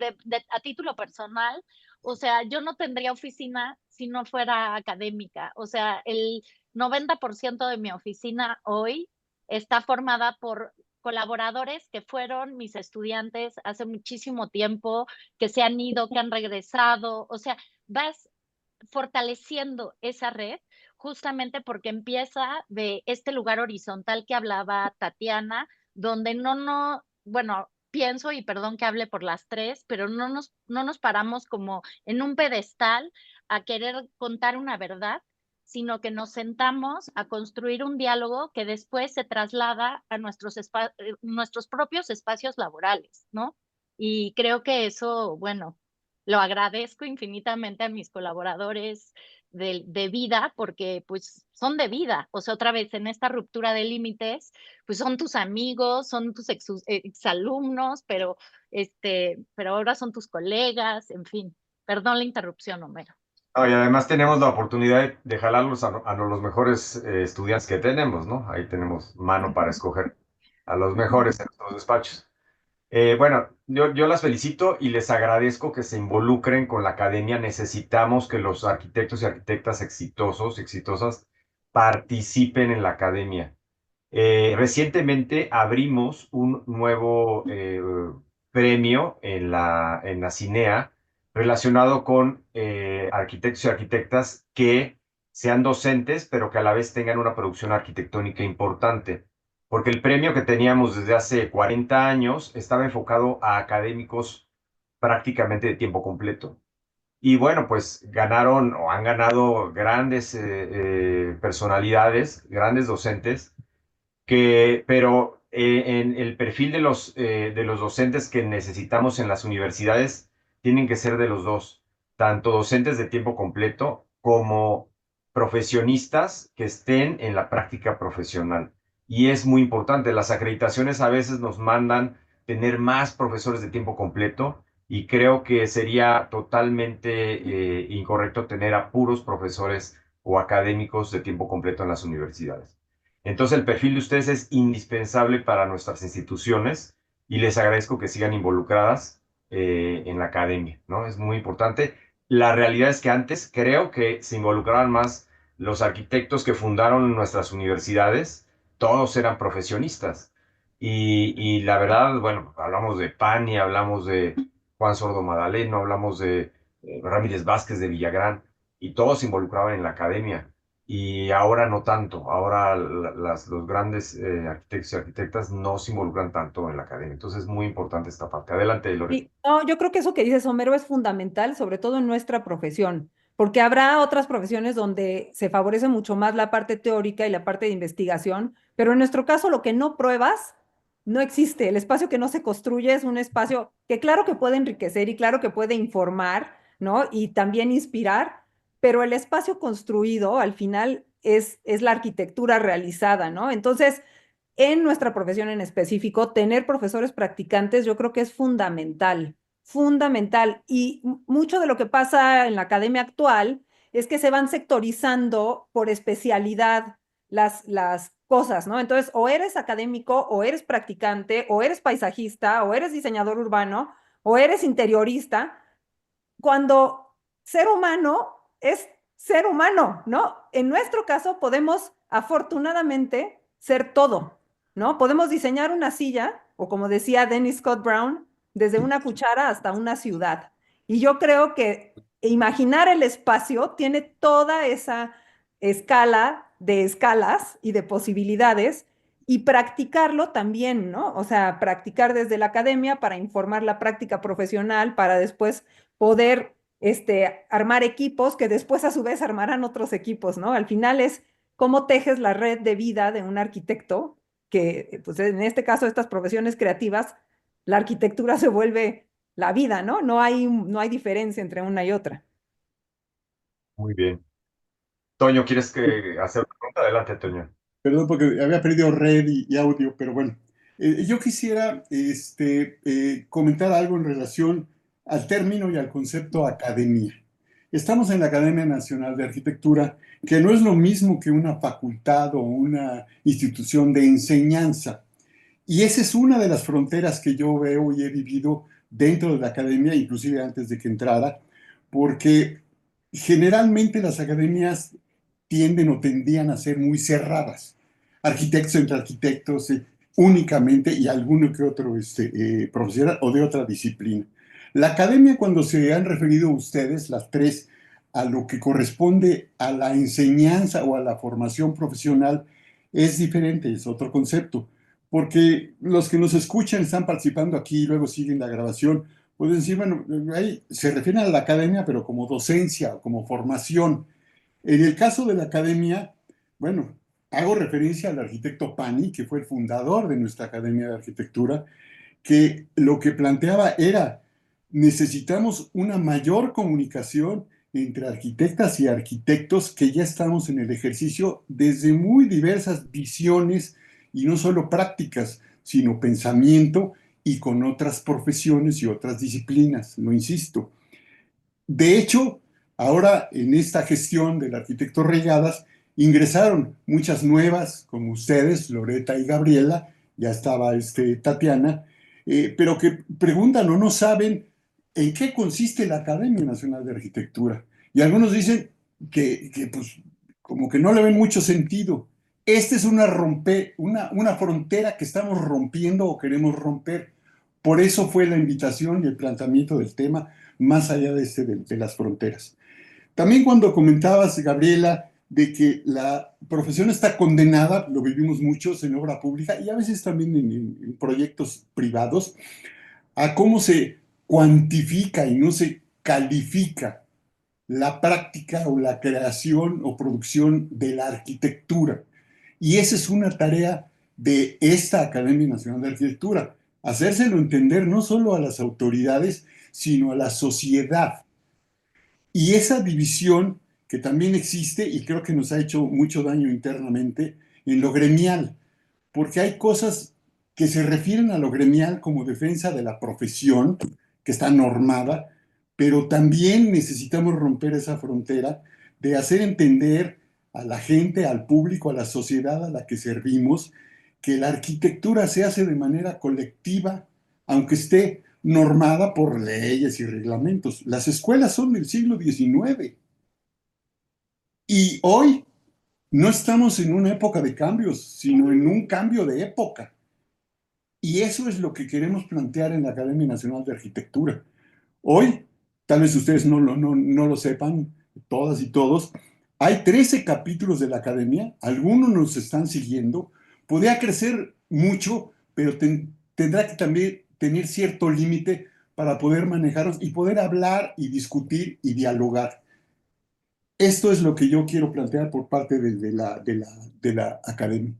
a título personal. O sea, yo no tendría oficina si no fuera académica. O sea, el 90% de mi oficina hoy está formada por colaboradores que fueron mis estudiantes hace muchísimo tiempo, que se han ido, que han regresado. O sea, vas fortaleciendo esa red justamente porque empieza de este lugar horizontal que hablaba Tatiana, donde bueno, pienso y perdón que hable por las tres, pero no nos paramos como en un pedestal a querer contar una verdad, sino que nos sentamos a construir un diálogo que después se traslada a nuestros propios espacios laborales, ¿no? Y creo que eso, bueno, lo agradezco infinitamente a mis colaboradores de vida, porque pues son de vida, o sea, otra vez en esta ruptura de límites, pues son tus amigos, son tus exalumnos, pero ahora son tus colegas, en fin. Perdón la interrupción, Homero. No, y además tenemos la oportunidad de jalarlos a los mejores estudiantes que tenemos, ¿no? Ahí tenemos mano para escoger a los mejores en nuestros despachos. Bueno, yo las felicito y les agradezco que se involucren con la academia. Necesitamos que los arquitectos y arquitectas exitosos, exitosas, participen en la academia. Recientemente abrimos un nuevo premio en la CINEA relacionado con arquitectos y arquitectas que sean docentes, pero que a la vez tengan una producción arquitectónica importante. Porque el premio que teníamos desde hace 40 años estaba enfocado a académicos prácticamente de tiempo completo. Y bueno, pues ganaron o han ganado grandes personalidades, grandes docentes pero en el perfil de los docentes que necesitamos en las universidades tienen que ser de los dos, tanto docentes de tiempo completo como profesionistas que estén en la práctica profesional. Y es muy importante, las acreditaciones a veces nos mandan tener más profesores de tiempo completo y creo que sería totalmente incorrecto tener a puros profesores o académicos de tiempo completo en las universidades. Entonces el perfil de ustedes es indispensable para nuestras instituciones y les agradezco que sigan involucradas en la academia, ¿no? Es muy importante. La realidad es que antes creo que se involucraban más los arquitectos que fundaron nuestras universidades, todos eran profesionistas. Y la verdad, bueno, hablamos de Pani, hablamos de Juan Sordo Madaleno, hablamos de Ramírez Vázquez de Villagrán, y todos se involucraban en la academia. Y ahora no tanto, ahora los grandes arquitectos y arquitectas no se involucran tanto en la academia. Entonces es muy importante esta parte. Adelante, Lore. Sí, no, yo creo que eso que dices, Homero, es fundamental, sobre todo en nuestra profesión, porque habrá otras profesiones donde se favorece mucho más la parte teórica y la parte de investigación, pero en nuestro caso lo que no pruebas no existe. El espacio que no se construye es un espacio que claro que puede enriquecer y claro que puede informar, ¿no? Y también inspirar, pero el espacio construido al final es la arquitectura realizada, ¿no? Entonces, en nuestra profesión en específico, tener profesores practicantes yo creo que es fundamental, fundamental. Y mucho de lo que pasa en la academia actual es que se van sectorizando por especialidad las cosas, ¿no? Entonces, o eres académico, o eres practicante, o eres paisajista, o eres diseñador urbano, o eres interiorista, cuando ser humano es ser humano, ¿no? En nuestro caso podemos afortunadamente ser todo, ¿no? Podemos diseñar una silla, o como decía Dennis Scott Brown, desde una cuchara hasta una ciudad. Y yo creo que imaginar el espacio tiene toda esa escala de escalas y de posibilidades y practicarlo también, ¿no? O sea, practicar desde la academia para informar la práctica profesional, para después poder armar equipos que después a su vez armarán otros equipos, ¿no? Al final es cómo tejes la red de vida de un arquitecto, que pues en este caso estas profesiones creativas, la arquitectura se vuelve la vida, ¿no? No hay diferencia entre una y otra. Muy bien. Toño, ¿quieres hacer una pregunta? Adelante, Toño. Perdón porque había perdido red y audio, pero bueno. Yo quisiera comentar algo en relación al término y al concepto academia. Estamos en la Academia Nacional de Arquitectura, que no es lo mismo que una facultad o una institución de enseñanza. Y esa es una de las fronteras que yo veo y he vivido dentro de la academia, inclusive antes de que entrara, porque generalmente las academias tienden o tendían a ser muy cerradas. Arquitectos entre arquitectos únicamente y alguno que otro profesional o de otra disciplina. La academia, cuando se han referido ustedes, las tres, a lo que corresponde a la enseñanza o a la formación profesional, es diferente, es otro concepto. Porque los que nos escuchan, están participando aquí y luego siguen la grabación, pueden decir, bueno, ahí se refieren a la academia, pero como docencia o como formación. En el caso de la academia, bueno, hago referencia al arquitecto Pani, que fue el fundador de nuestra Academia de Arquitectura, que lo que planteaba era, necesitamos una mayor comunicación entre arquitectas y arquitectos que ya estamos en el ejercicio desde muy diversas visiones y no solo prácticas, sino pensamiento y con otras profesiones y otras disciplinas, lo insisto. De hecho, ahora en esta gestión del arquitecto Regadas, ingresaron muchas nuevas, como ustedes, Loreta y Gabriela, ya estaba Tatiana, pero que preguntan o no saben en qué consiste la Academia Nacional de Arquitectura. Y algunos dicen que pues, como que no le ven mucho sentido. Esta es una frontera que estamos rompiendo o queremos romper. Por eso fue la invitación y el planteamiento del tema más allá de las fronteras. También cuando comentabas, Gabriela, de que la profesión está condenada, lo vivimos muchos en obra pública y a veces también en proyectos privados, a cómo se cuantifica y no se califica la práctica o la creación o producción de la arquitectura. Y esa es una tarea de esta Academia Nacional de Arquitectura, hacérselo entender no solo a las autoridades, sino a la sociedad. Y esa división que también existe y creo que nos ha hecho mucho daño internamente en lo gremial, porque hay cosas que se refieren a lo gremial como defensa de la profesión, que está normada, pero también necesitamos romper esa frontera de hacer entender a la gente, al público, a la sociedad a la que servimos, que la arquitectura se hace de manera colectiva, aunque esté normada por leyes y reglamentos. Las escuelas son del siglo XIX y hoy no estamos en una época de cambios, sino en un cambio de época. Y eso es lo que queremos plantear en la Academia Nacional de Arquitectura. Hoy, tal vez ustedes no lo sepan, todas y todos, hay 13 capítulos de la Academia, algunos nos están siguiendo, podría crecer mucho, pero tendrá que también tener cierto límite para poder manejarnos y poder hablar y discutir y dialogar. Esto es lo que yo quiero plantear por parte de la Academia.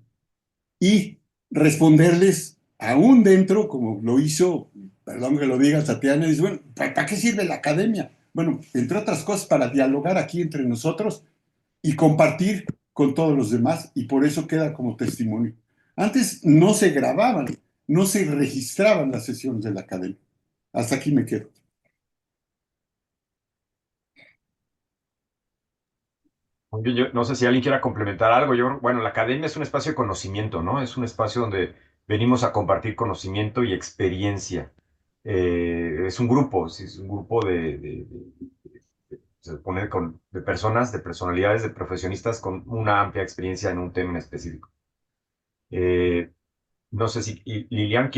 Y responderles aún dentro, como lo hizo, perdón que lo diga Tatiana, dice, bueno, ¿para qué sirve la academia? Bueno, entre otras cosas, para dialogar aquí entre nosotros y compartir con todos los demás, y por eso queda como testimonio. Antes no se grababan, no se registraban las sesiones de la academia. Hasta aquí me quedo. Yo no sé si alguien quiera complementar algo. Bueno, la academia es un espacio de conocimiento, ¿no? Es un espacio donde venimos a compartir conocimiento y experiencia. Es un grupo, sí, es un grupo se pone de personas, de personalidades, de profesionistas con una amplia experiencia en un tema en específico. No sé si Lilian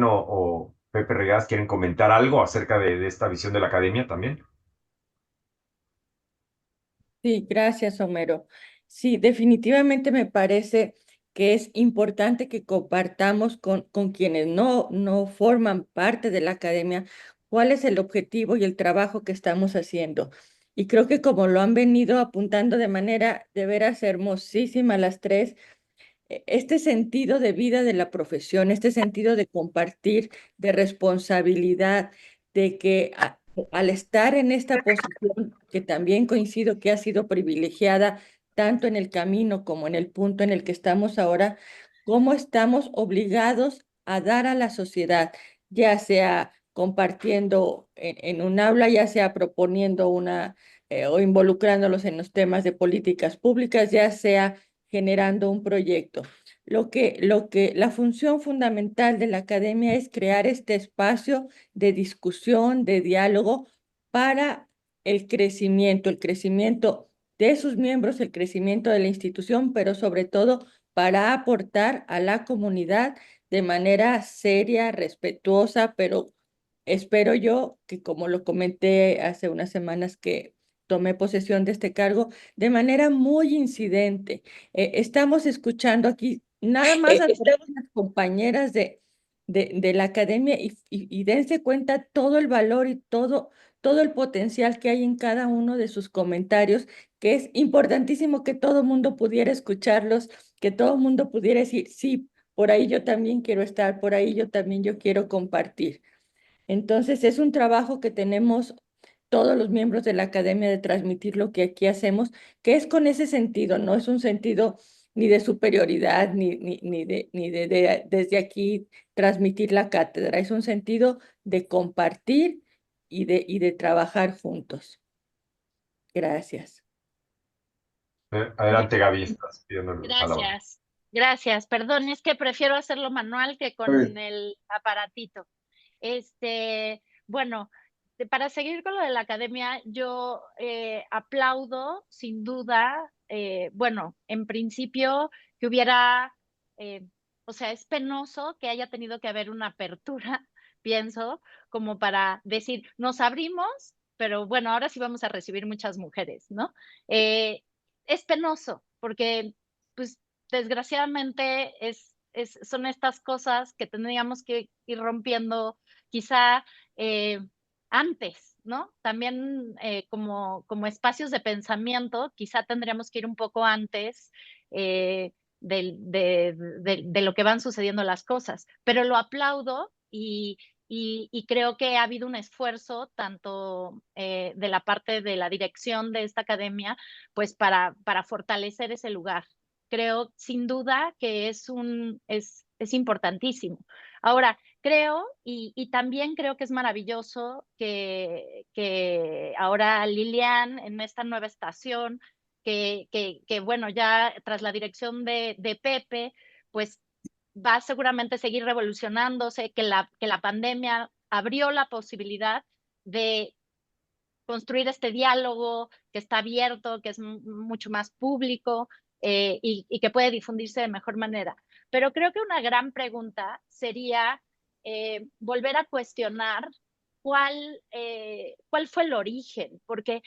o Pepe Regadas quieren comentar algo acerca de esta visión de la academia también. Sí, gracias, Homero. Sí, definitivamente me parece que es importante que compartamos con quienes no forman parte de la academia cuál es el objetivo y el trabajo que estamos haciendo. Y creo que como lo han venido apuntando de manera de veras hermosísima las tres, este sentido de vida de la profesión, este sentido de compartir, de responsabilidad, de que al estar en esta posición, que también coincido que ha sido privilegiada tanto en el camino como en el punto en el que estamos ahora, cómo estamos obligados a dar a la sociedad, ya sea compartiendo en un aula, ya sea proponiendo o involucrándolos en los temas de políticas públicas, ya sea generando un proyecto. La función fundamental de la academia es crear este espacio de discusión, de diálogo para el crecimiento de sus miembros, el crecimiento de la institución, pero sobre todo para aportar a la comunidad de manera seria, respetuosa, pero espero yo que, como lo comenté hace unas semanas que tomé posesión de este cargo, de manera muy incidente. Estamos escuchando aquí nada más a las compañeras de la academia y dense cuenta todo el valor y todo el potencial que hay en cada uno de sus comentarios, que es importantísimo que todo el mundo pudiera escucharlos, que todo el mundo pudiera decir, sí, por ahí yo también quiero estar, por ahí yo quiero compartir. Entonces, es un trabajo que tenemos todos los miembros de la academia de transmitir lo que aquí hacemos, que es con ese sentido, no es un sentido ni de superioridad, ni desde aquí transmitir la cátedra, es un sentido de compartir y de trabajar juntos. Gracias. Adelante, Gaby, estás pidiendo la palabra. Gracias, gracias. Perdón, es que prefiero hacerlo manual que con el aparatito. Bueno, para seguir con lo de la academia, yo aplaudo sin duda, bueno, en principio que hubiera, o sea, es penoso que haya tenido que haber una apertura, pienso, como para decir, nos abrimos, pero bueno, ahora sí vamos a recibir muchas mujeres, ¿no? Es penoso porque, pues, desgraciadamente son estas cosas que tendríamos que ir rompiendo quizá antes, ¿no? También como espacios de pensamiento, quizá tendríamos que ir un poco antes de lo que van sucediendo las cosas, pero lo aplaudo y creo que ha habido un esfuerzo tanto de la parte de la dirección de esta academia, pues para fortalecer ese lugar. Creo sin duda que es importantísimo. Ahora, creo y también creo que es maravilloso que ahora Lilian en esta nueva estación bueno, ya tras la dirección de Pepe, pues va a seguramente seguir revolucionándose, que la pandemia abrió la posibilidad de construir este diálogo que está abierto, que es mucho más público y que puede difundirse de mejor manera. Pero creo que una gran pregunta sería volver a cuestionar cuál fue el origen, porque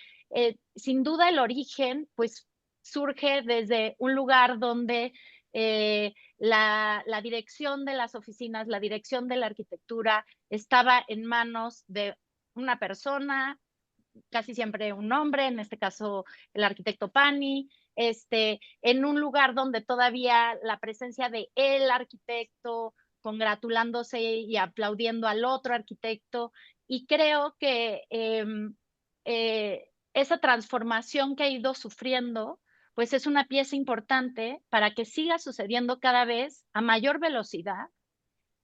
sin duda el origen pues surge desde un lugar donde la dirección de las oficinas, la dirección de la arquitectura estaba en manos de una persona, casi siempre un hombre, en este caso el arquitecto Pani, en un lugar donde todavía la presencia de el arquitecto congratulándose y aplaudiendo al otro arquitecto, y creo que esa transformación que ha ido sufriendo, pues es una pieza importante para que siga sucediendo cada vez a mayor velocidad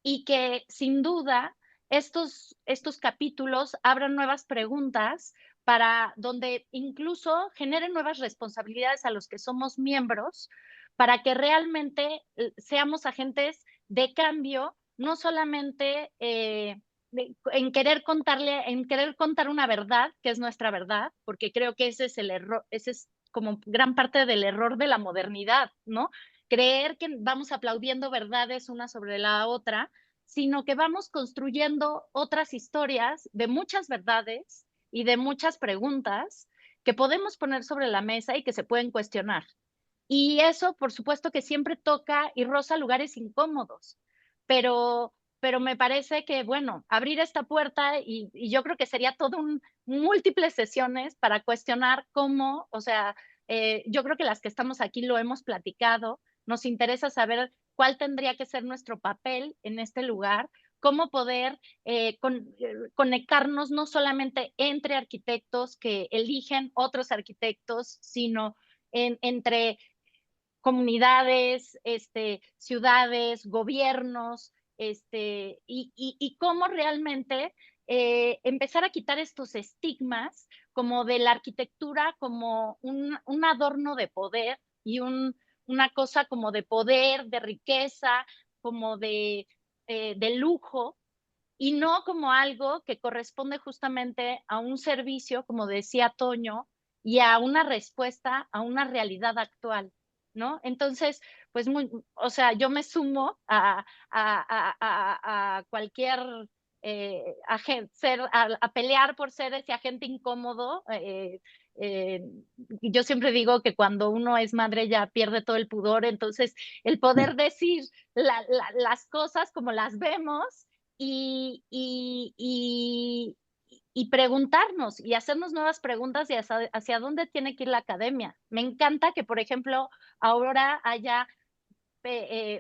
y que sin duda estos capítulos abran nuevas preguntas para donde incluso generen nuevas responsabilidades a los que somos miembros para que realmente seamos agentes de cambio, no solamente en querer contar una verdad, que es nuestra verdad, porque creo que ese es el error, ese es como gran parte del error de la modernidad, ¿no? Creer que vamos aplaudiendo verdades una sobre la otra, sino que vamos construyendo otras historias de muchas verdades y de muchas preguntas que podemos poner sobre la mesa y que se pueden cuestionar. Y eso, por supuesto, que siempre toca y roza lugares incómodos, pero me parece que, bueno, abrir esta puerta y yo creo que sería todo múltiples sesiones para cuestionar cómo, o sea, yo creo que las que estamos aquí lo hemos platicado, nos interesa saber cuál tendría que ser nuestro papel en este lugar, cómo poder conectarnos no solamente entre arquitectos que eligen otros arquitectos, sino entre comunidades, ciudades, gobiernos, y cómo realmente empezar a quitar estos estigmas como de la arquitectura como un adorno de poder y una cosa como de poder, de riqueza, como de lujo, y no como algo que corresponde justamente a un servicio, como decía Toño, y a una respuesta a una realidad actual, ¿no? Entonces, pues, o sea, yo me sumo a cualquier a pelear por ser ese agente incómodo. Yo siempre digo que cuando uno es madre ya pierde todo el pudor, entonces el poder decir las cosas como las vemos y preguntarnos y hacernos nuevas preguntas de hacia dónde tiene que ir la academia. Me encanta que, por ejemplo, ahora haya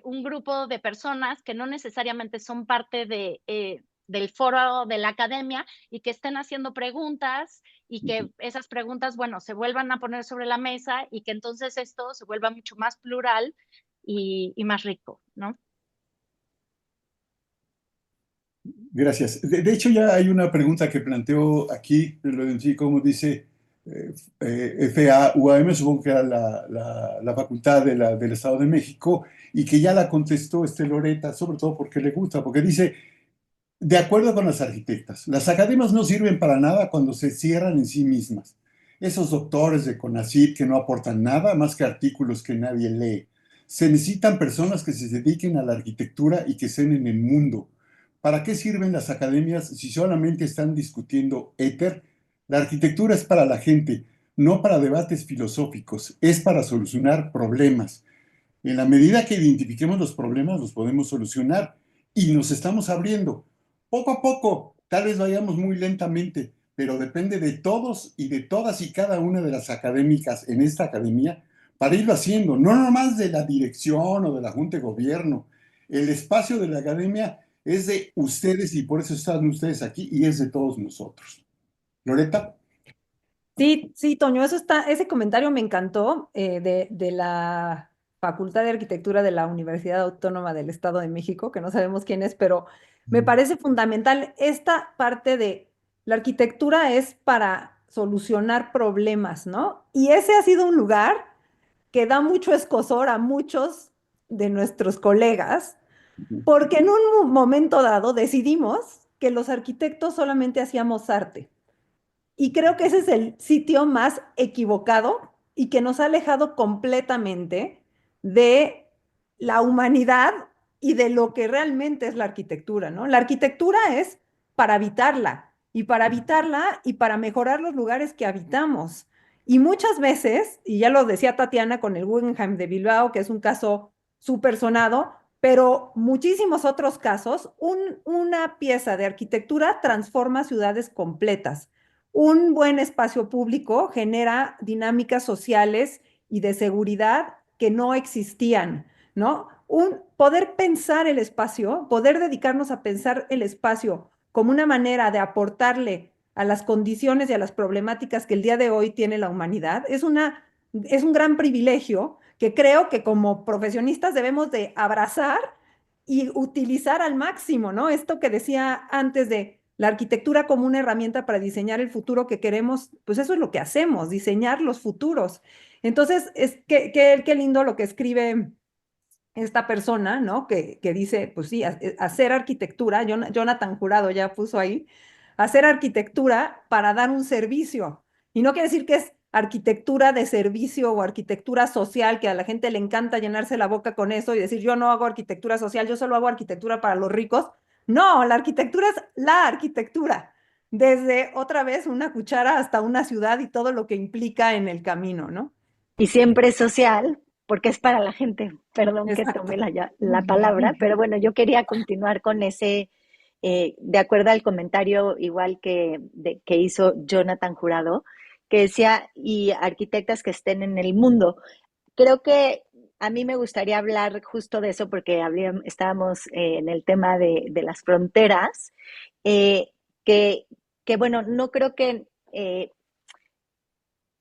un grupo de personas que no necesariamente son parte del foro de la academia y que estén haciendo preguntas y que esas preguntas, bueno, se vuelvan a poner sobre la mesa y que entonces esto se vuelva mucho más plural y más rico, ¿no? Gracias. De hecho, ya hay una pregunta que planteó aquí, lo identifico como dice FAUAM, supongo que era la facultad del Estado de México, y que ya la contestó Loreta, sobre todo porque le gusta, porque dice, de acuerdo con las arquitectas, las academias no sirven para nada cuando se cierran en sí mismas. Esos doctores de CONACYT que no aportan nada más que artículos que nadie lee. Se necesitan personas que se dediquen a la arquitectura y que estén en el mundo. ¿Para qué sirven las academias si solamente están discutiendo éter? La arquitectura es para la gente, no para debates filosóficos, es para solucionar problemas. En la medida que identifiquemos los problemas, los podemos solucionar y nos estamos abriendo. Poco a poco, tal vez vayamos muy lentamente, pero depende de todos y de todas y cada una de las académicas en esta academia para irlo haciendo, no nomás de la dirección o de la Junta de Gobierno. El espacio de la academia es de ustedes y por eso están ustedes aquí y es de todos nosotros. Loreta. Sí, sí, Toño, ese comentario me encantó de la Facultad de Arquitectura de la Universidad Autónoma del Estado de México, que no sabemos quién es, pero me parece fundamental esta parte de la arquitectura es para solucionar problemas, ¿no? Y ese ha sido un lugar que da mucho escozor a muchos de nuestros colegas, porque en un momento dado decidimos que los arquitectos solamente hacíamos arte. Y creo que ese es el sitio más equivocado y que nos ha alejado completamente de la humanidad y de lo que realmente es la arquitectura, ¿no? La arquitectura es para habitarla y para habitarla y para mejorar los lugares que habitamos. Y muchas veces, y ya lo decía Tatiana con el Guggenheim de Bilbao, que es un caso súper sonado, pero muchísimos otros casos, una pieza de arquitectura transforma ciudades completas. Un buen espacio público genera dinámicas sociales y de seguridad que no existían, ¿no? Poder pensar el espacio, poder dedicarnos a pensar el espacio como una manera de aportarle a las condiciones y a las problemáticas que el día de hoy tiene la humanidad, es un gran privilegio que creo que como profesionistas debemos de abrazar y utilizar al máximo, ¿no? Esto que decía antes de la arquitectura como una herramienta para diseñar el futuro que queremos, pues eso es lo que hacemos, diseñar los futuros. Entonces, qué lindo lo que escribe esta persona, ¿no? Que dice, pues sí, hacer arquitectura, Jonathan Jurado ya puso ahí, hacer arquitectura para dar un servicio. Y no quiere decir que es arquitectura de servicio o arquitectura social, que a la gente le encanta llenarse la boca con eso y decir, yo no hago arquitectura social, yo solo hago arquitectura para los ricos. No, la arquitectura es la arquitectura, desde otra vez una cuchara hasta una ciudad y todo lo que implica en el camino, ¿no? Y siempre es social, porque es para la gente. Perdón que Exacto. tome la palabra, pero bueno, yo quería continuar con ese, de acuerdo al comentario igual que hizo Jonathan Jurado, que decía, y arquitectas que estén en el mundo. Creo que a mí me gustaría hablar justo de eso porque estábamos en el tema de las fronteras, eh, que, que bueno, no creo que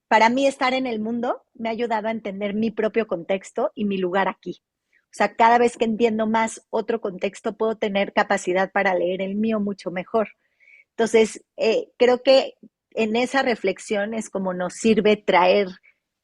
para mí estar en el mundo me ha ayudado a entender mi propio contexto y mi lugar aquí. O sea, cada vez que entiendo más otro contexto, puedo tener capacidad para leer el mío mucho mejor. Entonces, creo que en esa reflexión es como nos sirve traer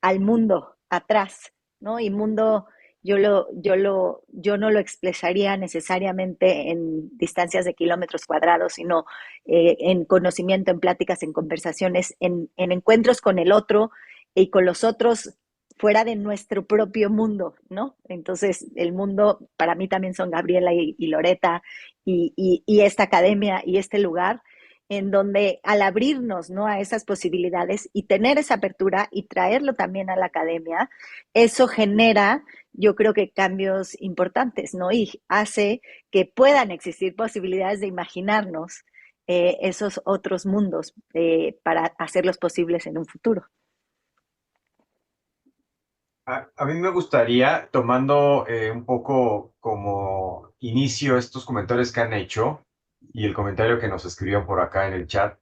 al mundo atrás, ¿no? Y mundo, yo no lo expresaría necesariamente en distancias de kilómetros cuadrados, sino en conocimiento, en pláticas, en conversaciones, en encuentros con el otro y con los otros fuera de nuestro propio mundo, ¿no? Entonces, el mundo para mí también son Gabriela y Loreta y esta academia y este lugar en donde al abrirnos, ¿no?, a esas posibilidades y tener esa apertura y traerlo también a la academia, eso genera, yo creo que cambios importantes, ¿no? Y hace que puedan existir posibilidades de imaginarnos esos otros mundos para hacerlos posibles en un futuro. A mí me gustaría, tomando un poco como inicio estos comentarios que han hecho y el comentario que nos escribieron por acá en el chat,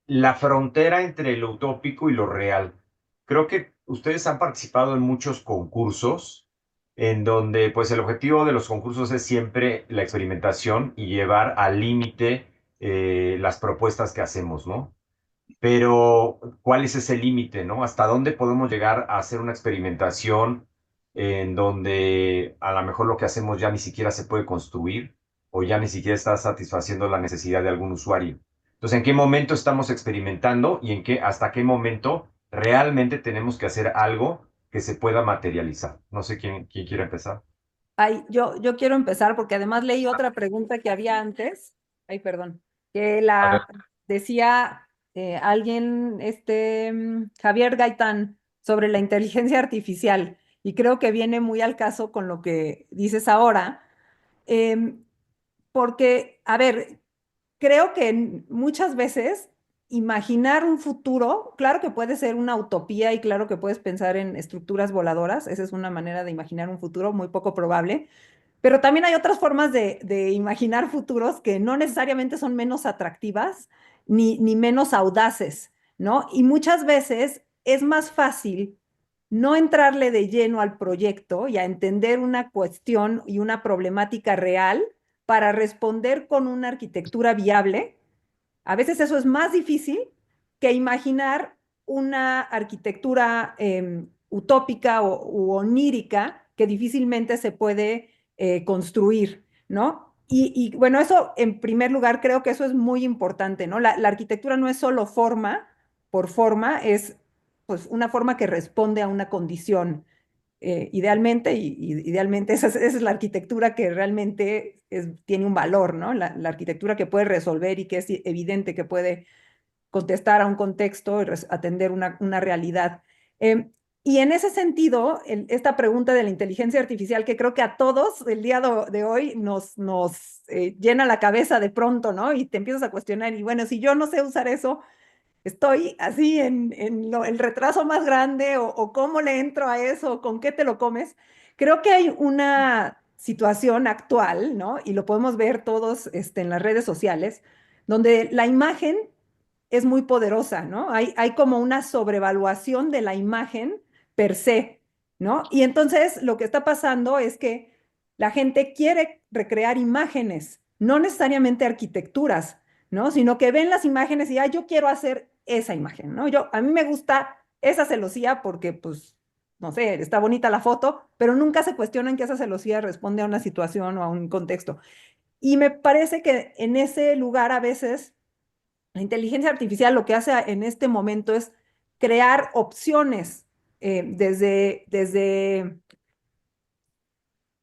la frontera entre lo utópico y lo real. Creo que ustedes han participado en muchos concursos en donde pues el objetivo de los concursos es siempre la experimentación y llevar al límite las propuestas que hacemos, ¿no? Pero, ¿cuál es ese límite, no? ¿Hasta dónde podemos llegar a hacer una experimentación en donde a lo mejor lo que hacemos ya ni siquiera se puede construir o ya ni siquiera está satisfaciendo la necesidad de algún usuario? Entonces, ¿en qué momento estamos experimentando y hasta qué momento realmente tenemos que hacer algo que se pueda materializar? No sé quién quiere empezar. Ay, yo quiero empezar porque además leí otra pregunta que había antes. Ay, perdón. Que A ver. decía alguien, Javier Gaitán, sobre la inteligencia artificial. Y creo que viene muy al caso con lo que dices ahora. Porque, a ver, creo que muchas veces imaginar un futuro, claro que puede ser una utopía y claro que puedes pensar en estructuras voladoras, esa es una manera de imaginar un futuro muy poco probable, pero también hay otras formas de imaginar futuros que no necesariamente son menos atractivas ni menos audaces, ¿no? Y muchas veces es más fácil no entrarle de lleno al proyecto y a entender una cuestión y una problemática real para responder con una arquitectura viable A veces eso es más difícil que imaginar una arquitectura utópica u onírica que difícilmente se puede construir, ¿no? Y bueno, eso en primer lugar creo que eso es muy importante, ¿no? La arquitectura no es solo forma por forma, es pues una forma que responde a una condición. Idealmente, idealmente esa es la arquitectura que realmente tiene un valor, ¿no? La arquitectura que puede resolver y que es evidente que puede contestar a un contexto y atender una realidad. Y en ese sentido, esta pregunta de la inteligencia artificial, que creo que a todos el día de hoy nos llena la cabeza de pronto, ¿no? Y te empiezas a cuestionar, y bueno, si yo no sé usar eso, estoy así en el retraso más grande, o cómo le entro a eso, con qué te lo comes. Creo que hay una situación actual, ¿no? Y lo podemos ver todos en las redes sociales, donde la imagen es muy poderosa, ¿no? Hay como una sobrevaluación de la imagen per se, ¿no? Y entonces lo que está pasando es que la gente quiere recrear imágenes, no necesariamente arquitecturas, ¿no? Sino que ven las imágenes y, yo quiero hacer esa imagen, ¿no? A mí me gusta esa celosía porque, pues, no sé, está bonita la foto, pero nunca se cuestionan que esa celosía responde a una situación o a un contexto. Y me parece que en ese lugar a veces la inteligencia artificial lo que hace en este momento es crear opciones desde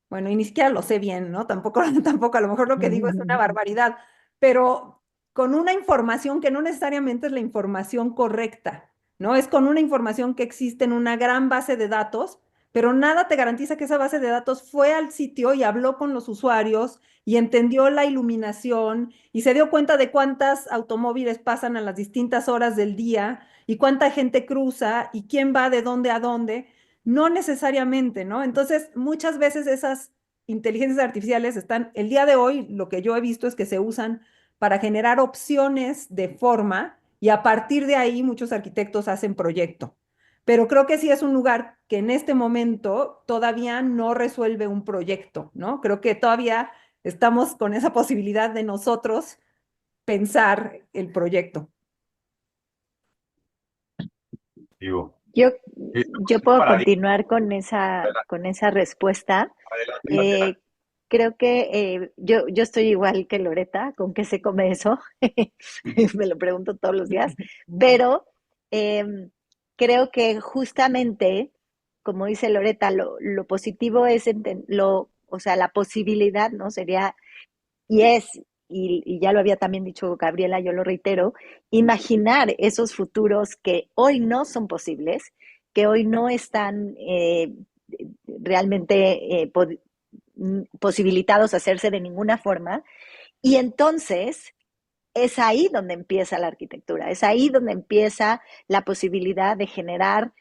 bueno, y ni siquiera lo sé bien, ¿no? Tampoco, tampoco, a lo mejor lo que digo es una barbaridad, pero con una información que no necesariamente es la información correcta, ¿no? Es con una información que existe en una gran base de datos, pero nada te garantiza que esa base de datos fue al sitio y habló con los usuarios y entendió la iluminación y se dio cuenta de cuántas automóviles pasan a las distintas horas del día y cuánta gente cruza y quién va de dónde a dónde. No necesariamente, ¿no? Entonces, muchas veces esas inteligencias artificiales están, el día de hoy, lo que yo he visto es que se usan para generar opciones de forma y a partir de ahí muchos arquitectos hacen proyecto. Pero creo que sí es un lugar que en este momento todavía no resuelve un proyecto, ¿no? Creo que todavía estamos con esa posibilidad de nosotros pensar el proyecto. Digo, Yo, es yo puedo paradigma. continuar con esa respuesta. Adelante, adelante. Creo que yo estoy igual que Loreta, ¿con qué se come eso? Me lo pregunto todos los días, pero creo que justamente, como dice Loreta, lo positivo es, o sea, la posibilidad, ¿no? Sería, y es, y ya lo había también dicho Gabriela, yo lo reitero, imaginar esos futuros que hoy no son posibles, que hoy no están realmente posibilitados a hacerse de ninguna forma. Y entonces es ahí donde empieza la arquitectura, es ahí donde empieza la posibilidad de generar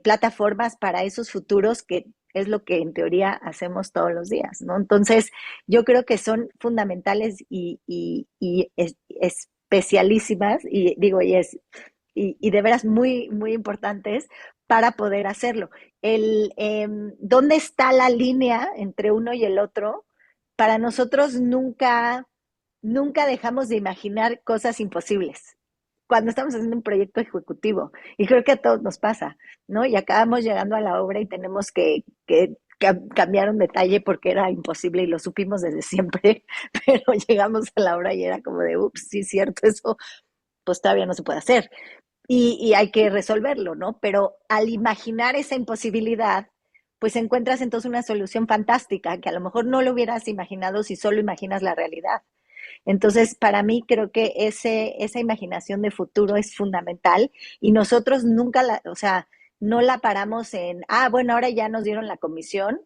plataformas para esos futuros que es lo que en teoría hacemos todos los días, ¿no? Entonces, yo creo que son fundamentales y especialísimas, y digo, y de veras muy, muy importantes para poder hacerlo. ¿Dónde está la línea entre uno y el otro? Para nosotros nunca dejamos de imaginar cosas imposibles cuando estamos haciendo un proyecto ejecutivo. Y creo que a todos nos pasa, ¿no? Y acabamos llegando a la obra y tenemos que cambiar un detalle porque era imposible y lo supimos desde siempre, pero llegamos a la obra y era como de, ups, sí es cierto, eso pues todavía no se puede hacer. Y hay que resolverlo, ¿no? Pero al imaginar esa imposibilidad, pues encuentras entonces una solución fantástica que a lo mejor no lo hubieras imaginado si solo imaginas la realidad. Entonces, para mí creo que esa imaginación de futuro es fundamental y nosotros nunca o sea, no la paramos en, bueno, ahora ya nos dieron la comisión,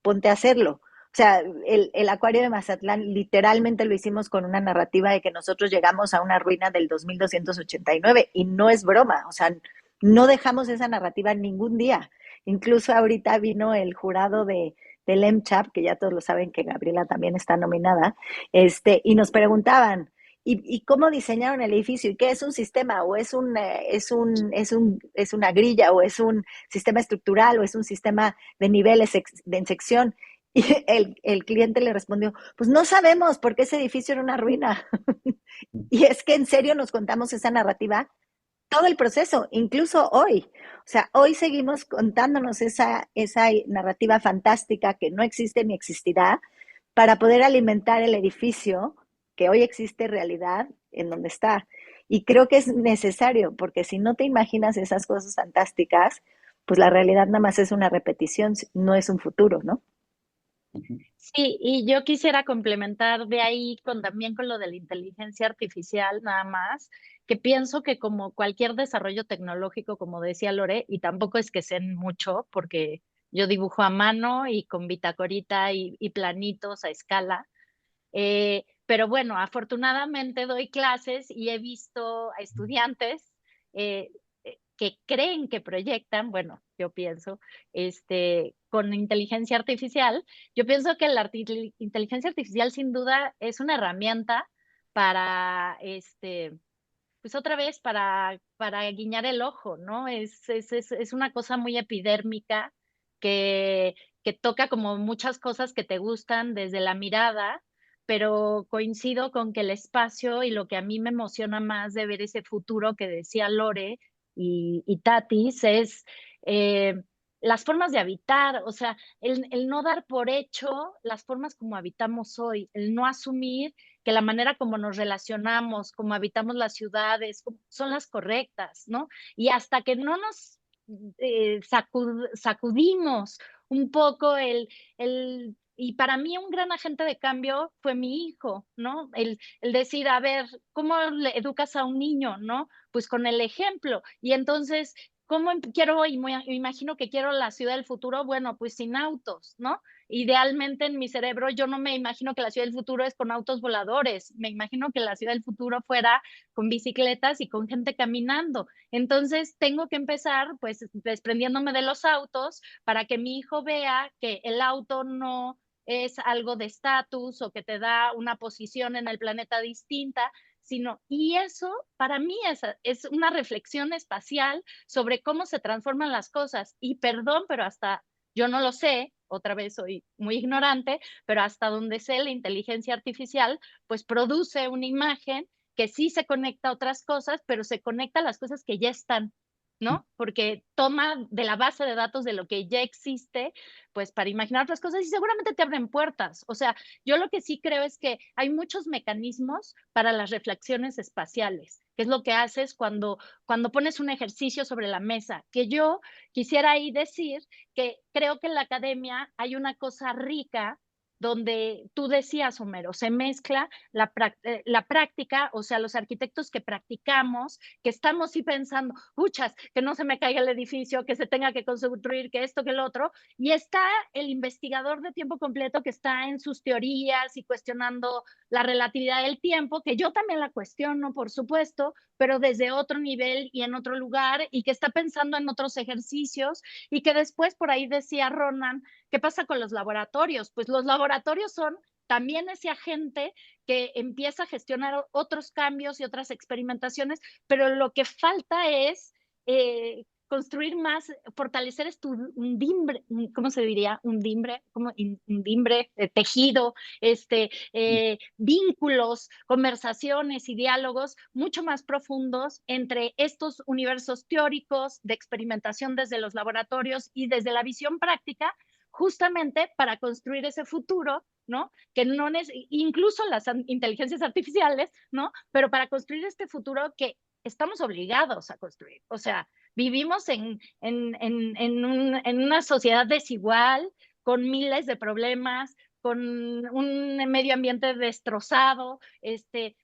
ponte a hacerlo. O sea, el acuario de Mazatlán literalmente lo hicimos con una narrativa de que nosotros llegamos a una ruina del 2289 y no es broma, o sea, no dejamos esa narrativa ningún día. Incluso ahorita vino el jurado del MCHAP, que ya todos lo saben que Gabriela también está nominada, y nos preguntaban, ¿y cómo diseñaron el edificio? ¿Y qué es un sistema? ¿O es una grilla? ¿O es un sistema estructural? ¿O es un sistema de niveles en sección? Y el cliente le respondió, pues no sabemos porque ese edificio era una ruina. Y es que en serio nos contamos esa narrativa todo el proceso, incluso hoy. O sea, hoy seguimos contándonos esa narrativa fantástica que no existe ni existirá para poder alimentar el edificio que hoy existe realidad en donde está. Y creo que es necesario, porque si no te imaginas esas cosas fantásticas, pues la realidad nada más es una repetición, no es un futuro, ¿no? Sí, y yo quisiera complementar de ahí también con lo de la inteligencia artificial, nada más, que pienso que como cualquier desarrollo tecnológico, como decía Lore, y tampoco es que sean mucho, porque yo dibujo a mano y con bitacorita y planitos a escala, pero bueno, afortunadamente doy clases y he visto a estudiantes eh, que creen que proyectan, bueno, yo pienso, con inteligencia artificial. Yo pienso que la inteligencia artificial sin duda es una herramienta para, pues otra vez, para guiñar el ojo, ¿no? Es una cosa muy epidérmica que toca como muchas cosas que te gustan desde la mirada, pero coincido con que el espacio y lo que a mí me emociona más de ver ese futuro que decía Lore y Tatis es eh, las formas de habitar, o sea, el no dar por hecho las formas como habitamos hoy, el no asumir que la manera como nos relacionamos, como habitamos las ciudades, son las correctas, ¿no? Y hasta que no nos sacudimos un poco y para mí un gran agente de cambio fue mi hijo, ¿no? El decir, a ver, ¿cómo le educas a un niño, no? Pues con el ejemplo. Y entonces, ¿cómo quiero, y me imagino que quiero la ciudad del futuro? Bueno, pues sin autos, ¿no? Idealmente en mi cerebro yo no me imagino que la ciudad del futuro es con autos voladores, me imagino que la ciudad del futuro fuera con bicicletas y con gente caminando. Entonces tengo que empezar pues desprendiéndome de los autos para que mi hijo vea que el auto no es algo de estatus o que te da una posición en el planeta distinta, sino, y eso para mí es una reflexión espacial sobre cómo se transforman las cosas. Y perdón, pero hasta yo no lo sé, otra vez soy muy ignorante, pero hasta donde sé, la inteligencia artificial pues produce una imagen que sí se conecta a otras cosas, pero se conecta a las cosas que ya están, ¿no? Porque toma de la base de datos de lo que ya existe, pues para imaginar otras cosas y seguramente te abren puertas. O sea, yo lo que sí creo es que hay muchos mecanismos para las reflexiones espaciales, que es lo que haces cuando pones un ejercicio sobre la mesa, que yo quisiera ahí decir que creo que en la academia hay una cosa rica donde tú decías, Homero, se mezcla la práctica, o sea, los arquitectos que practicamos, que estamos sí pensando, puchas, que no se me caiga el edificio, que se tenga que construir, que esto, que el otro, y está el investigador de tiempo completo que está en sus teorías y cuestionando la relatividad del tiempo, que yo también la cuestiono, por supuesto, pero desde otro nivel y en otro lugar, y que está pensando en otros ejercicios, y que después por ahí decía Ronan, ¿qué pasa con los laboratorios? Pues los laboratorios son también ese agente que empieza a gestionar otros cambios y otras experimentaciones, pero lo que falta es construir más, fortalecer undimbre, ¿cómo se diría? Undimbre, undimbre, tejido, vínculos, conversaciones y diálogos mucho más profundos entre estos universos teóricos de experimentación desde los laboratorios y desde la visión práctica, justamente para construir ese futuro, ¿no? Que no es, incluso las inteligencias artificiales, ¿no? Pero para construir este futuro que estamos obligados a construir. O sea, vivimos en una sociedad desigual, con miles de problemas, con un medio ambiente destrozado,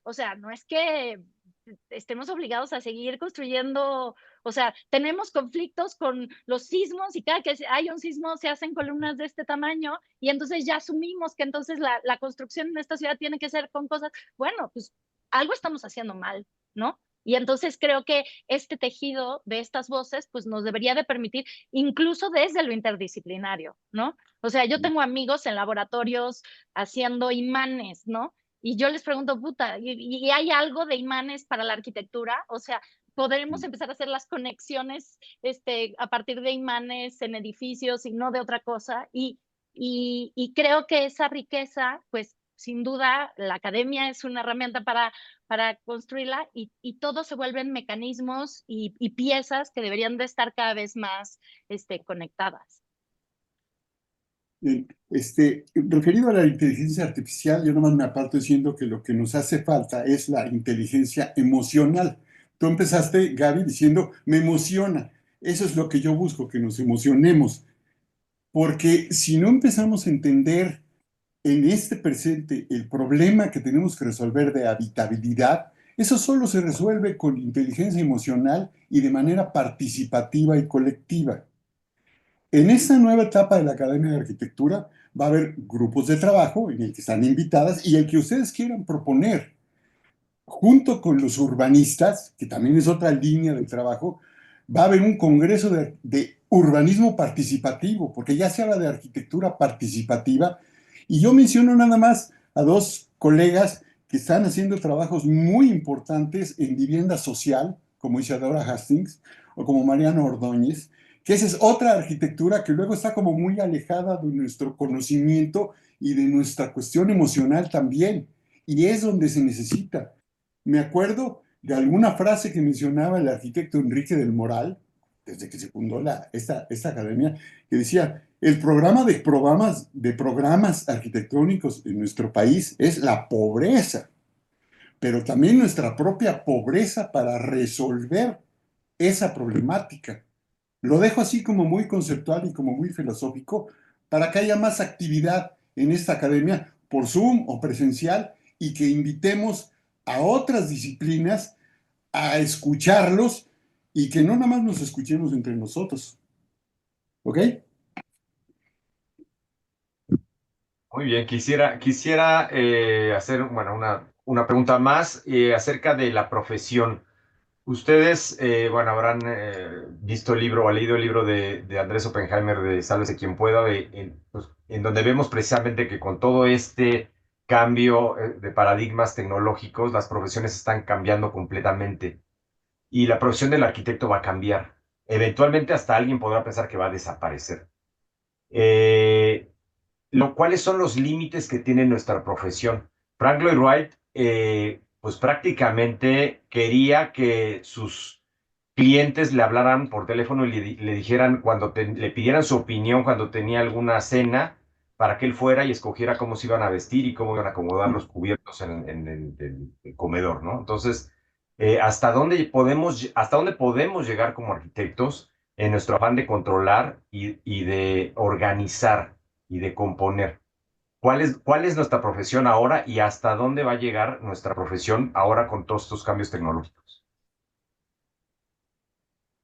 o sea, no es que estemos obligados a seguir construyendo, o sea, tenemos conflictos con los sismos y cada que hay un sismo se hacen columnas de este tamaño y entonces ya asumimos que entonces la construcción en esta ciudad tiene que ser con cosas, bueno, pues algo estamos haciendo mal, ¿no? Y entonces creo que este tejido de estas voces pues nos debería de permitir incluso desde lo interdisciplinario, ¿no? O sea, yo tengo amigos en laboratorios haciendo imanes, ¿no? Y yo les pregunto, puta, ¿y hay algo de imanes para la arquitectura? O sea, ¿podremos empezar a hacer las conexiones a partir de imanes en edificios y no de otra cosa? Y creo que esa riqueza, pues, sin duda la academia es una herramienta para construirla y todo se vuelven mecanismos y piezas que deberían de estar cada vez más conectadas. Bien, referido a la inteligencia artificial, yo nomás me aparto diciendo que lo que nos hace falta es la inteligencia emocional. Tú empezaste, Gaby, diciendo, me emociona. Eso es lo que yo busco, que nos emocionemos. Porque si no empezamos a entender en este presente el problema que tenemos que resolver de habitabilidad, eso solo se resuelve con inteligencia emocional y de manera participativa y colectiva. En esta nueva etapa de la Academia de Arquitectura va a haber grupos de trabajo en el que están invitadas y el que ustedes quieran proponer, junto con los urbanistas, que también es otra línea de trabajo, va a haber un congreso de urbanismo participativo, porque ya se habla de arquitectura participativa, y yo menciono nada más a dos colegas que están haciendo trabajos muy importantes en vivienda social, como Isadora Hastings o como Mariano Ordóñez, que esa es otra arquitectura que luego está como muy alejada de nuestro conocimiento y de nuestra cuestión emocional también, y es donde se necesita. Me acuerdo de alguna frase que mencionaba el arquitecto Enrique del Moral, desde que se fundó esta academia, que decía, el programa de programas arquitectónicos en nuestro país es la pobreza, pero también nuestra propia pobreza para resolver esa problemática. Lo dejo así como muy conceptual y como muy filosófico para que haya más actividad en esta academia por Zoom o presencial y que invitemos a otras disciplinas a escucharlos y que no nada más nos escuchemos entre nosotros. ¿Ok? Muy bien, quisiera hacer bueno, una pregunta más acerca de la profesión. Ustedes, bueno, habrán visto el libro o leído el libro de Andrés Oppenheimer de Sálvese quien pueda, pues, en donde vemos precisamente que con todo este cambio de paradigmas tecnológicos, las profesiones están cambiando completamente y la profesión del arquitecto va a cambiar. Eventualmente hasta alguien podrá pensar que va a desaparecer. Eh, ¿Cuáles son los límites que tiene nuestra profesión? Frank Lloyd Wright, pues prácticamente quería que sus clientes le hablaran por teléfono y le dijeran le pidieran su opinión cuando tenía alguna cena para que él fuera y escogiera cómo se iban a vestir y cómo iban a acomodar los cubiertos en el comedor, ¿no? Entonces, hasta dónde podemos llegar como arquitectos en nuestro afán de controlar y de organizar y de componer? ¿Cuál es nuestra profesión ahora y hasta dónde va a llegar nuestra profesión ahora con todos estos cambios tecnológicos?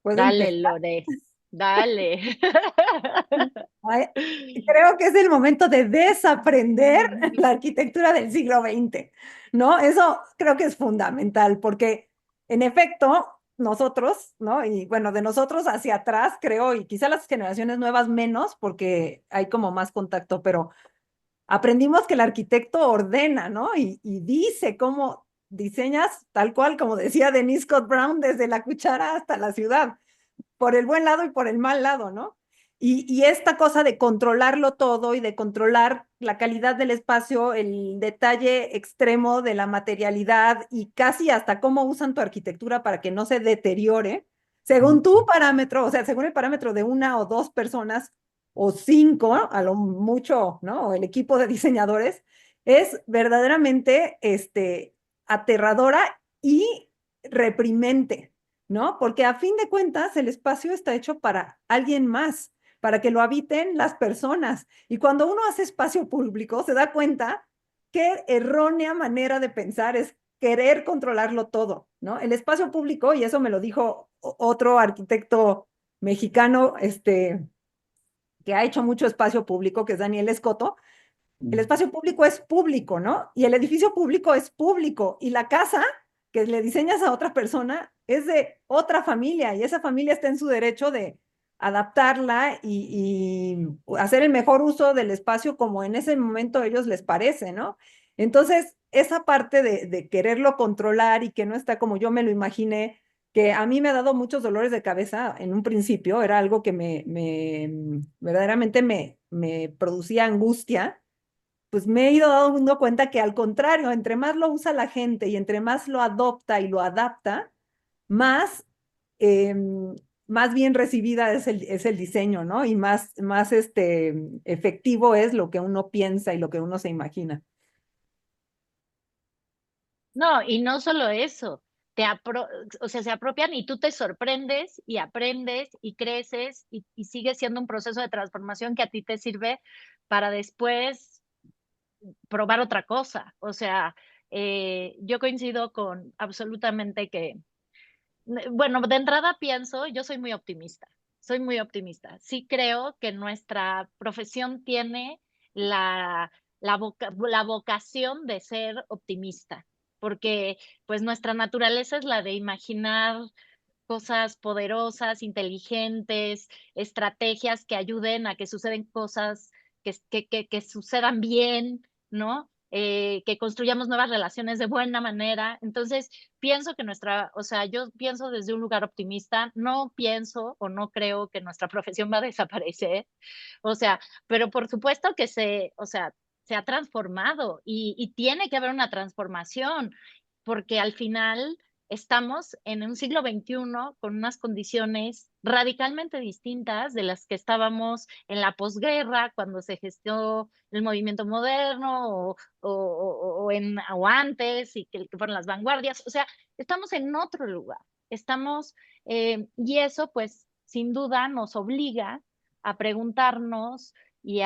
¿Puedo Dale, empezar? Lore, dale. Ay, creo que es el momento de desaprender la arquitectura del siglo XX, ¿no? Eso creo que es fundamental porque, en efecto, nosotros, ¿no? Y bueno, de nosotros hacia atrás, creo, y quizá las generaciones nuevas menos porque hay como más contacto, pero aprendimos que el arquitecto ordena, ¿no? Y dice cómo diseñas tal cual, como decía Denise Scott Brown, desde la cuchara hasta la ciudad, por el buen lado y por el mal lado, ¿no? Y esta cosa de controlarlo todo y de controlar la calidad del espacio, el detalle extremo de la materialidad y casi hasta cómo usan tu arquitectura para que no se deteriore, según tu parámetro, o sea, según el parámetro de una o dos personas o cinco, a lo mucho, ¿no? O el equipo de diseñadores, es verdaderamente aterradora y reprimente, ¿no? Porque a fin de cuentas el espacio está hecho para alguien más, para que lo habiten las personas. Y cuando uno hace espacio público, se da cuenta qué errónea manera de pensar es querer controlarlo todo, ¿no? El espacio público, y eso me lo dijo otro arquitecto mexicano, que ha hecho mucho espacio público, que es Daniel Escoto. El espacio público es público, ¿no? Y el edificio público es público. Y la casa que le diseñas a otra persona es de otra familia y esa familia está en su derecho de adaptarla y hacer el mejor uso del espacio como en ese momento a ellos les parece, ¿no? Entonces, esa parte de quererlo controlar y que no está como yo me lo imaginé, que a mí me ha dado muchos dolores de cabeza en un principio, era algo que verdaderamente me producía angustia, pues me he ido dando cuenta que al contrario, entre más lo usa la gente y entre más lo adopta y lo adapta, más, más bien recibida es el diseño, ¿no? Y más efectivo es lo que uno piensa y lo que uno se imagina. No, y no solo eso, o sea, se apropian y tú te sorprendes y aprendes y creces y sigue siendo un proceso de transformación que a ti te sirve para después probar otra cosa. O sea, yo coincido con absolutamente que, bueno, de entrada pienso, yo soy muy optimista. Sí creo que nuestra profesión tiene la vocación de ser optimista, porque pues nuestra naturaleza es la de imaginar cosas poderosas, inteligentes, estrategias que ayuden a que suceden cosas que sucedan bien, ¿no? Que construyamos nuevas relaciones de buena manera. Entonces, pienso que o sea, yo pienso desde un lugar optimista, no pienso o no creo que nuestra profesión va a desaparecer, o sea, pero por supuesto que o sea, se ha transformado y tiene que haber una transformación, porque al final estamos en un siglo XXI con unas condiciones radicalmente distintas de las que estábamos en la posguerra, cuando se gestó el movimiento moderno o antes, y que fueron las vanguardias. O sea, estamos en otro lugar. Y eso, pues, sin duda nos obliga a preguntarnos y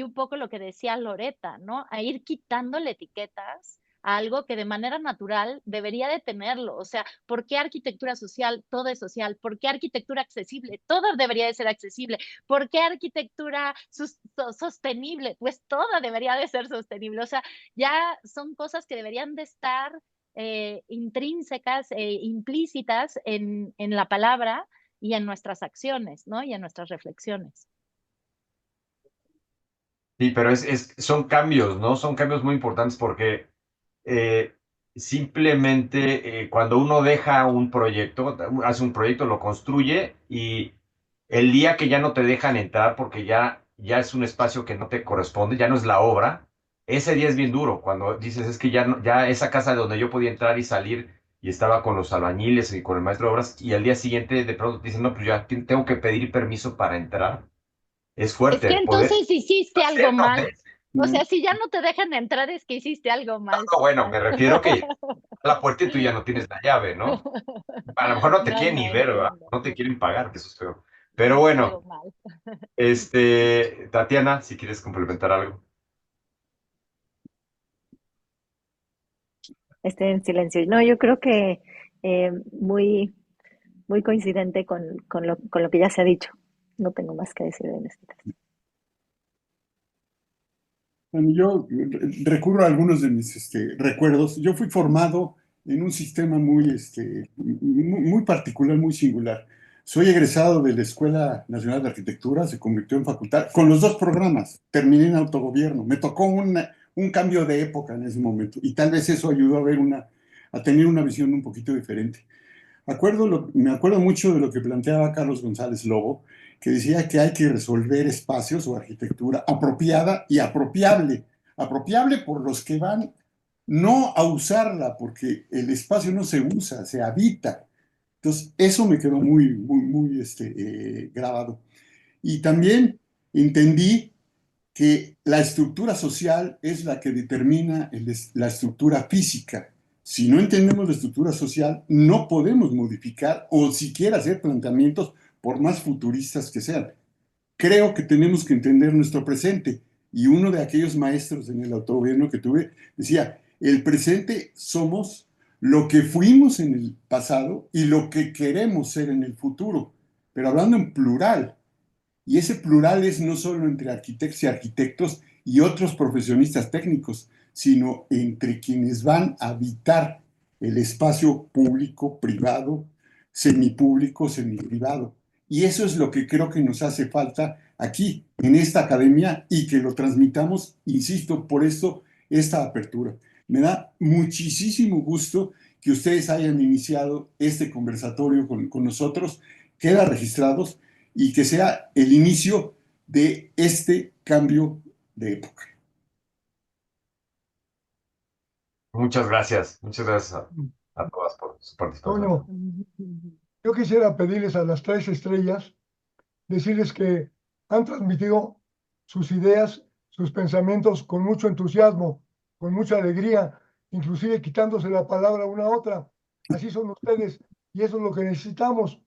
un poco lo que decía Loreta, ¿no? A ir quitándole etiquetas a algo que de manera natural debería de tenerlo. O sea, ¿por qué arquitectura social? Todo es social. ¿Por qué arquitectura accesible? Todo debería de ser accesible. ¿Por qué arquitectura sostenible? Pues toda debería de ser sostenible. O sea, ya son cosas que deberían de estar intrínsecas, implícitas en la palabra y en nuestras acciones, ¿no? Y en nuestras reflexiones. Sí, pero son cambios, ¿no? Son cambios muy importantes porque simplemente cuando uno deja un proyecto, hace un proyecto, lo construye y el día que ya no te dejan entrar porque ya es un espacio que no te corresponde, ya no es la obra, ese día es bien duro. Cuando dices, es que ya, ya esa casa donde yo podía entrar y salir y estaba con los albañiles y con el maestro de obras y al día siguiente de pronto te dicen, no, pues ya tengo que pedir permiso para entrar. Es Es que fuerte poder entonces hiciste algo hacerlo, mal. ¿eh? O sea, si ya no te dejan entrar es que hiciste algo mal. No, bueno, me refiero que a la puerta y tú ya no tienes la llave, ¿no? A lo mejor no te No, quieren no, ni ver, ¿verdad? entiendo. No te quieren pagar, que eso es feo. Pero Hiciste bueno, algo mal. Tatiana, si quieres complementar algo. Estoy en silencio. No, yo creo que muy, muy coincidente con lo que ya se ha dicho. No tengo más que decir en este caso. Bueno, yo recurro a algunos de mis recuerdos. Yo fui formado en un sistema muy particular, muy singular. Soy egresado de la Escuela Nacional de Arquitectura, se convirtió en facultad, con los dos programas. Terminé en autogobierno. Me tocó un cambio de época en ese momento y tal vez eso ayudó a tener una visión un poquito diferente. Me acuerdo mucho de lo que planteaba Carlos González Lobo, que decía que hay que resolver espacios o arquitectura apropiada y apropiable. Apropiable por los que van no a usarla, porque el espacio no se usa, se habita. Entonces, eso me quedó muy grabado. Y también entendí que la estructura social es la que determina la estructura física. Si no entendemos la estructura social, no podemos modificar o siquiera hacer planteamientos por más futuristas que sean. Creo que tenemos que entender nuestro presente. Y uno de aquellos maestros en el autogobierno que tuve decía, el presente somos lo que fuimos en el pasado y lo que queremos ser en el futuro, pero hablando en plural. Y ese plural es no solo entre arquitectos y arquitectos y otros profesionistas técnicos, sino entre quienes van a habitar el espacio público, privado, semipúblico, semiprivado. Y eso es lo que creo que nos hace falta aquí, en esta academia, y que lo transmitamos, insisto, por esto, esta apertura. Me da muchísimo gusto que ustedes hayan iniciado este conversatorio con nosotros. Queda registrados y que sea el inicio de este cambio de época. Muchas gracias a todas por su participación. Toño, yo quisiera pedirles a las 3 estrellas, decirles que han transmitido sus ideas, sus pensamientos con mucho entusiasmo, con mucha alegría, inclusive quitándose la palabra una a otra. Así son ustedes y eso es lo que necesitamos.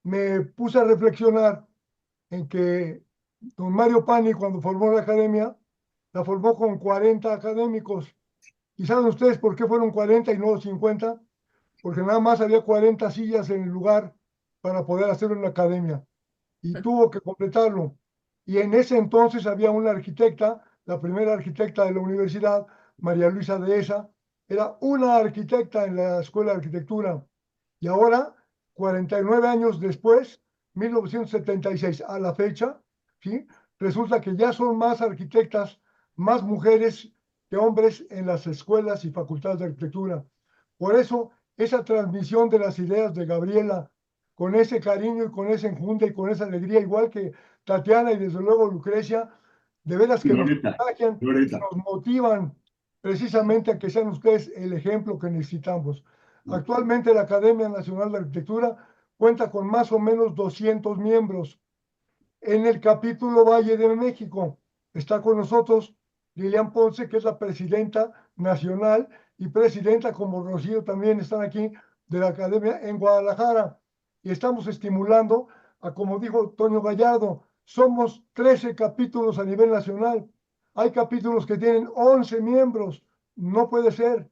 Me puse a reflexionar en que don Mario Pani, cuando formó la academia, la formó con 40 académicos. ¿Y saben ustedes por qué fueron 40 y no 50? Porque nada más había 40 sillas en el lugar para poder hacer una academia y tuvo que completarlo. Y en ese entonces había una arquitecta, la primera arquitecta de la universidad, María Luisa Dehesa, era una arquitecta en la Escuela de Arquitectura. Y ahora, 49 años después, 1976 a la fecha, ¿sí? Resulta que ya son más arquitectas, más mujeres que hombres en las escuelas y facultades de arquitectura. Por eso, esa transmisión de las ideas de Gabriela, con ese cariño y con ese enjundia y con esa alegría, igual que Tatiana y desde luego Lucrecia, de veras que nos contagian y nos motivan precisamente a que sean ustedes el ejemplo que necesitamos. Actualmente la Academia Nacional de Arquitectura cuenta con más o menos 200 miembros. En el capítulo Valle de México está con nosotros Lilian Ponce, que es la presidenta nacional, y presidenta, como Rocío también están aquí, de la Academia en Guadalajara. Y estamos estimulando a, como dijo Toño Gallardo, somos 13 capítulos a nivel nacional. Hay capítulos que tienen 11 miembros. No puede ser.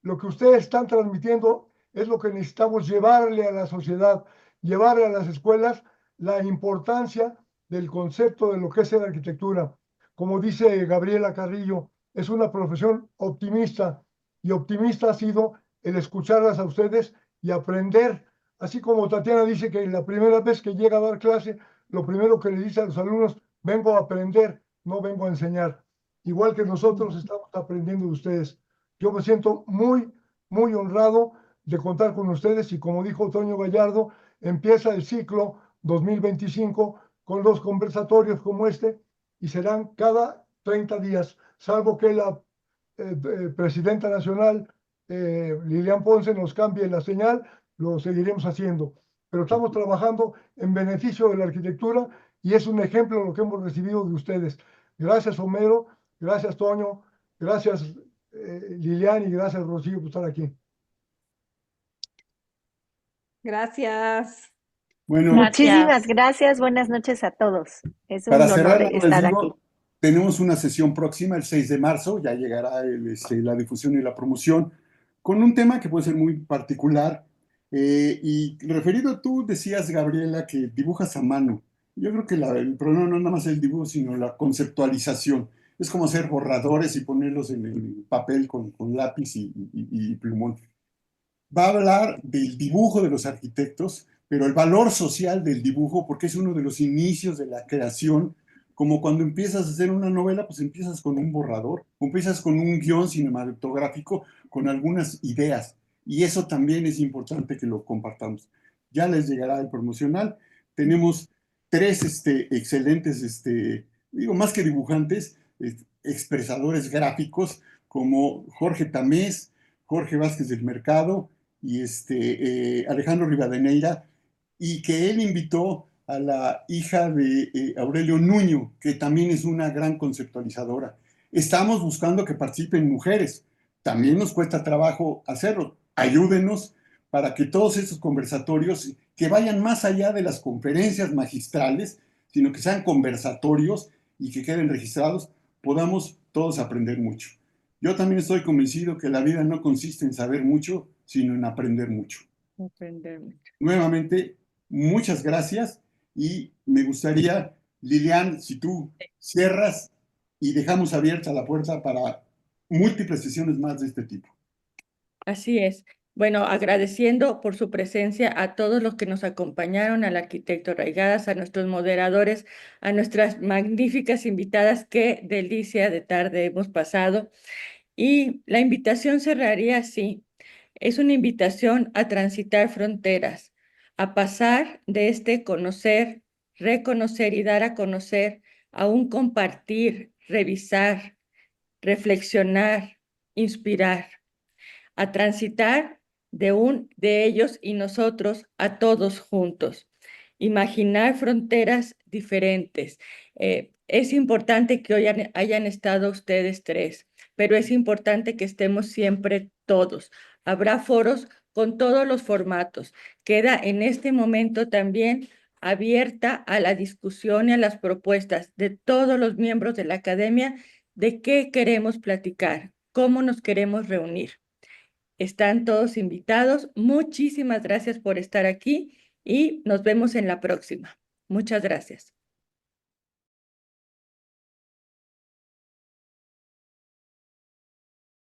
Lo que ustedes están transmitiendo es lo que necesitamos llevarle a la sociedad, llevarle a las escuelas la importancia del concepto de lo que es la arquitectura. Como dice Gabriela Carrillo, es una profesión optimista y optimista ha sido el escucharlas a ustedes y aprender. Así como Tatiana dice que la primera vez que llega a dar clase, lo primero que le dice a los alumnos, vengo a aprender, no vengo a enseñar. Igual que nosotros estamos aprendiendo de ustedes. Yo me siento muy, muy honrado de contar con ustedes y como dijo Toño Gallardo, empieza el ciclo 2025 con los conversatorios como este y serán cada 30 días, salvo que la presidenta nacional Lilian Ponce nos cambie la señal, lo seguiremos haciendo. Pero estamos trabajando en beneficio de la arquitectura y es un ejemplo de lo que hemos recibido de ustedes. Gracias, Homero, gracias, Toño, gracias, Lilian, y gracias, Rocío, por estar aquí. Gracias. Bueno, Muchísimas gracias. Buenas noches a todos. Es un para honor cerrar, les estar digo, aquí. tenemos una sesión próxima el 6 de marzo, ya llegará la difusión y la promoción, con un tema que puede ser muy particular. Y referido, tú decías, Gabriela, que dibujas a mano. Yo creo que el problema no es nada más el dibujo, sino la conceptualización. Es como hacer borradores y ponerlos en el papel con lápiz y plumón. Va a hablar del dibujo de los arquitectos, pero el valor social del dibujo, porque es uno de los inicios de la creación, como cuando empiezas a hacer una novela, pues empiezas con un borrador, o empiezas con un guión cinematográfico, con algunas ideas, y eso también es importante que lo compartamos. Ya les llegará el promocional. Tenemos 3 excelentes, digo, más que dibujantes, expresadores gráficos, como Jorge Tamés, Jorge Vázquez del Mercado, y Alejandro Rivadeneira, y que él invitó a la hija de Aurelio Nuño, que también es una gran conceptualizadora. Estamos buscando que participen mujeres. También nos cuesta trabajo hacerlo. Ayúdenos para que todos estos conversatorios, que vayan más allá de las conferencias magistrales, sino que sean conversatorios y que queden registrados, podamos todos aprender mucho. Yo también estoy convencido que la vida no consiste en saber mucho, sino en aprender mucho. Aprender mucho. Nuevamente, muchas gracias y me gustaría, Lilian, si tú cierras y dejamos abierta la puerta para múltiples sesiones más de este tipo. Así es. Bueno, agradeciendo por su presencia a todos los que nos acompañaron, al arquitecto Reigadas, a nuestros moderadores, a nuestras magníficas invitadas, qué delicia de tarde hemos pasado. Y la invitación cerraría así. Es una invitación a transitar fronteras, a pasar de conocer, reconocer y dar a conocer a un compartir revisar, reflexionar, inspirar, a transitar de ellos y nosotros a todos juntos, imaginar fronteras diferentes. Es importante que hoy hayan estado ustedes tres, pero es importante que estemos siempre todos. Habrá foros con todos los formatos. Queda en este momento también abierta a la discusión y a las propuestas de todos los miembros de la academia de qué queremos platicar, cómo nos queremos reunir. Están todos invitados. Muchísimas gracias por estar aquí y nos vemos en la próxima. Muchas gracias.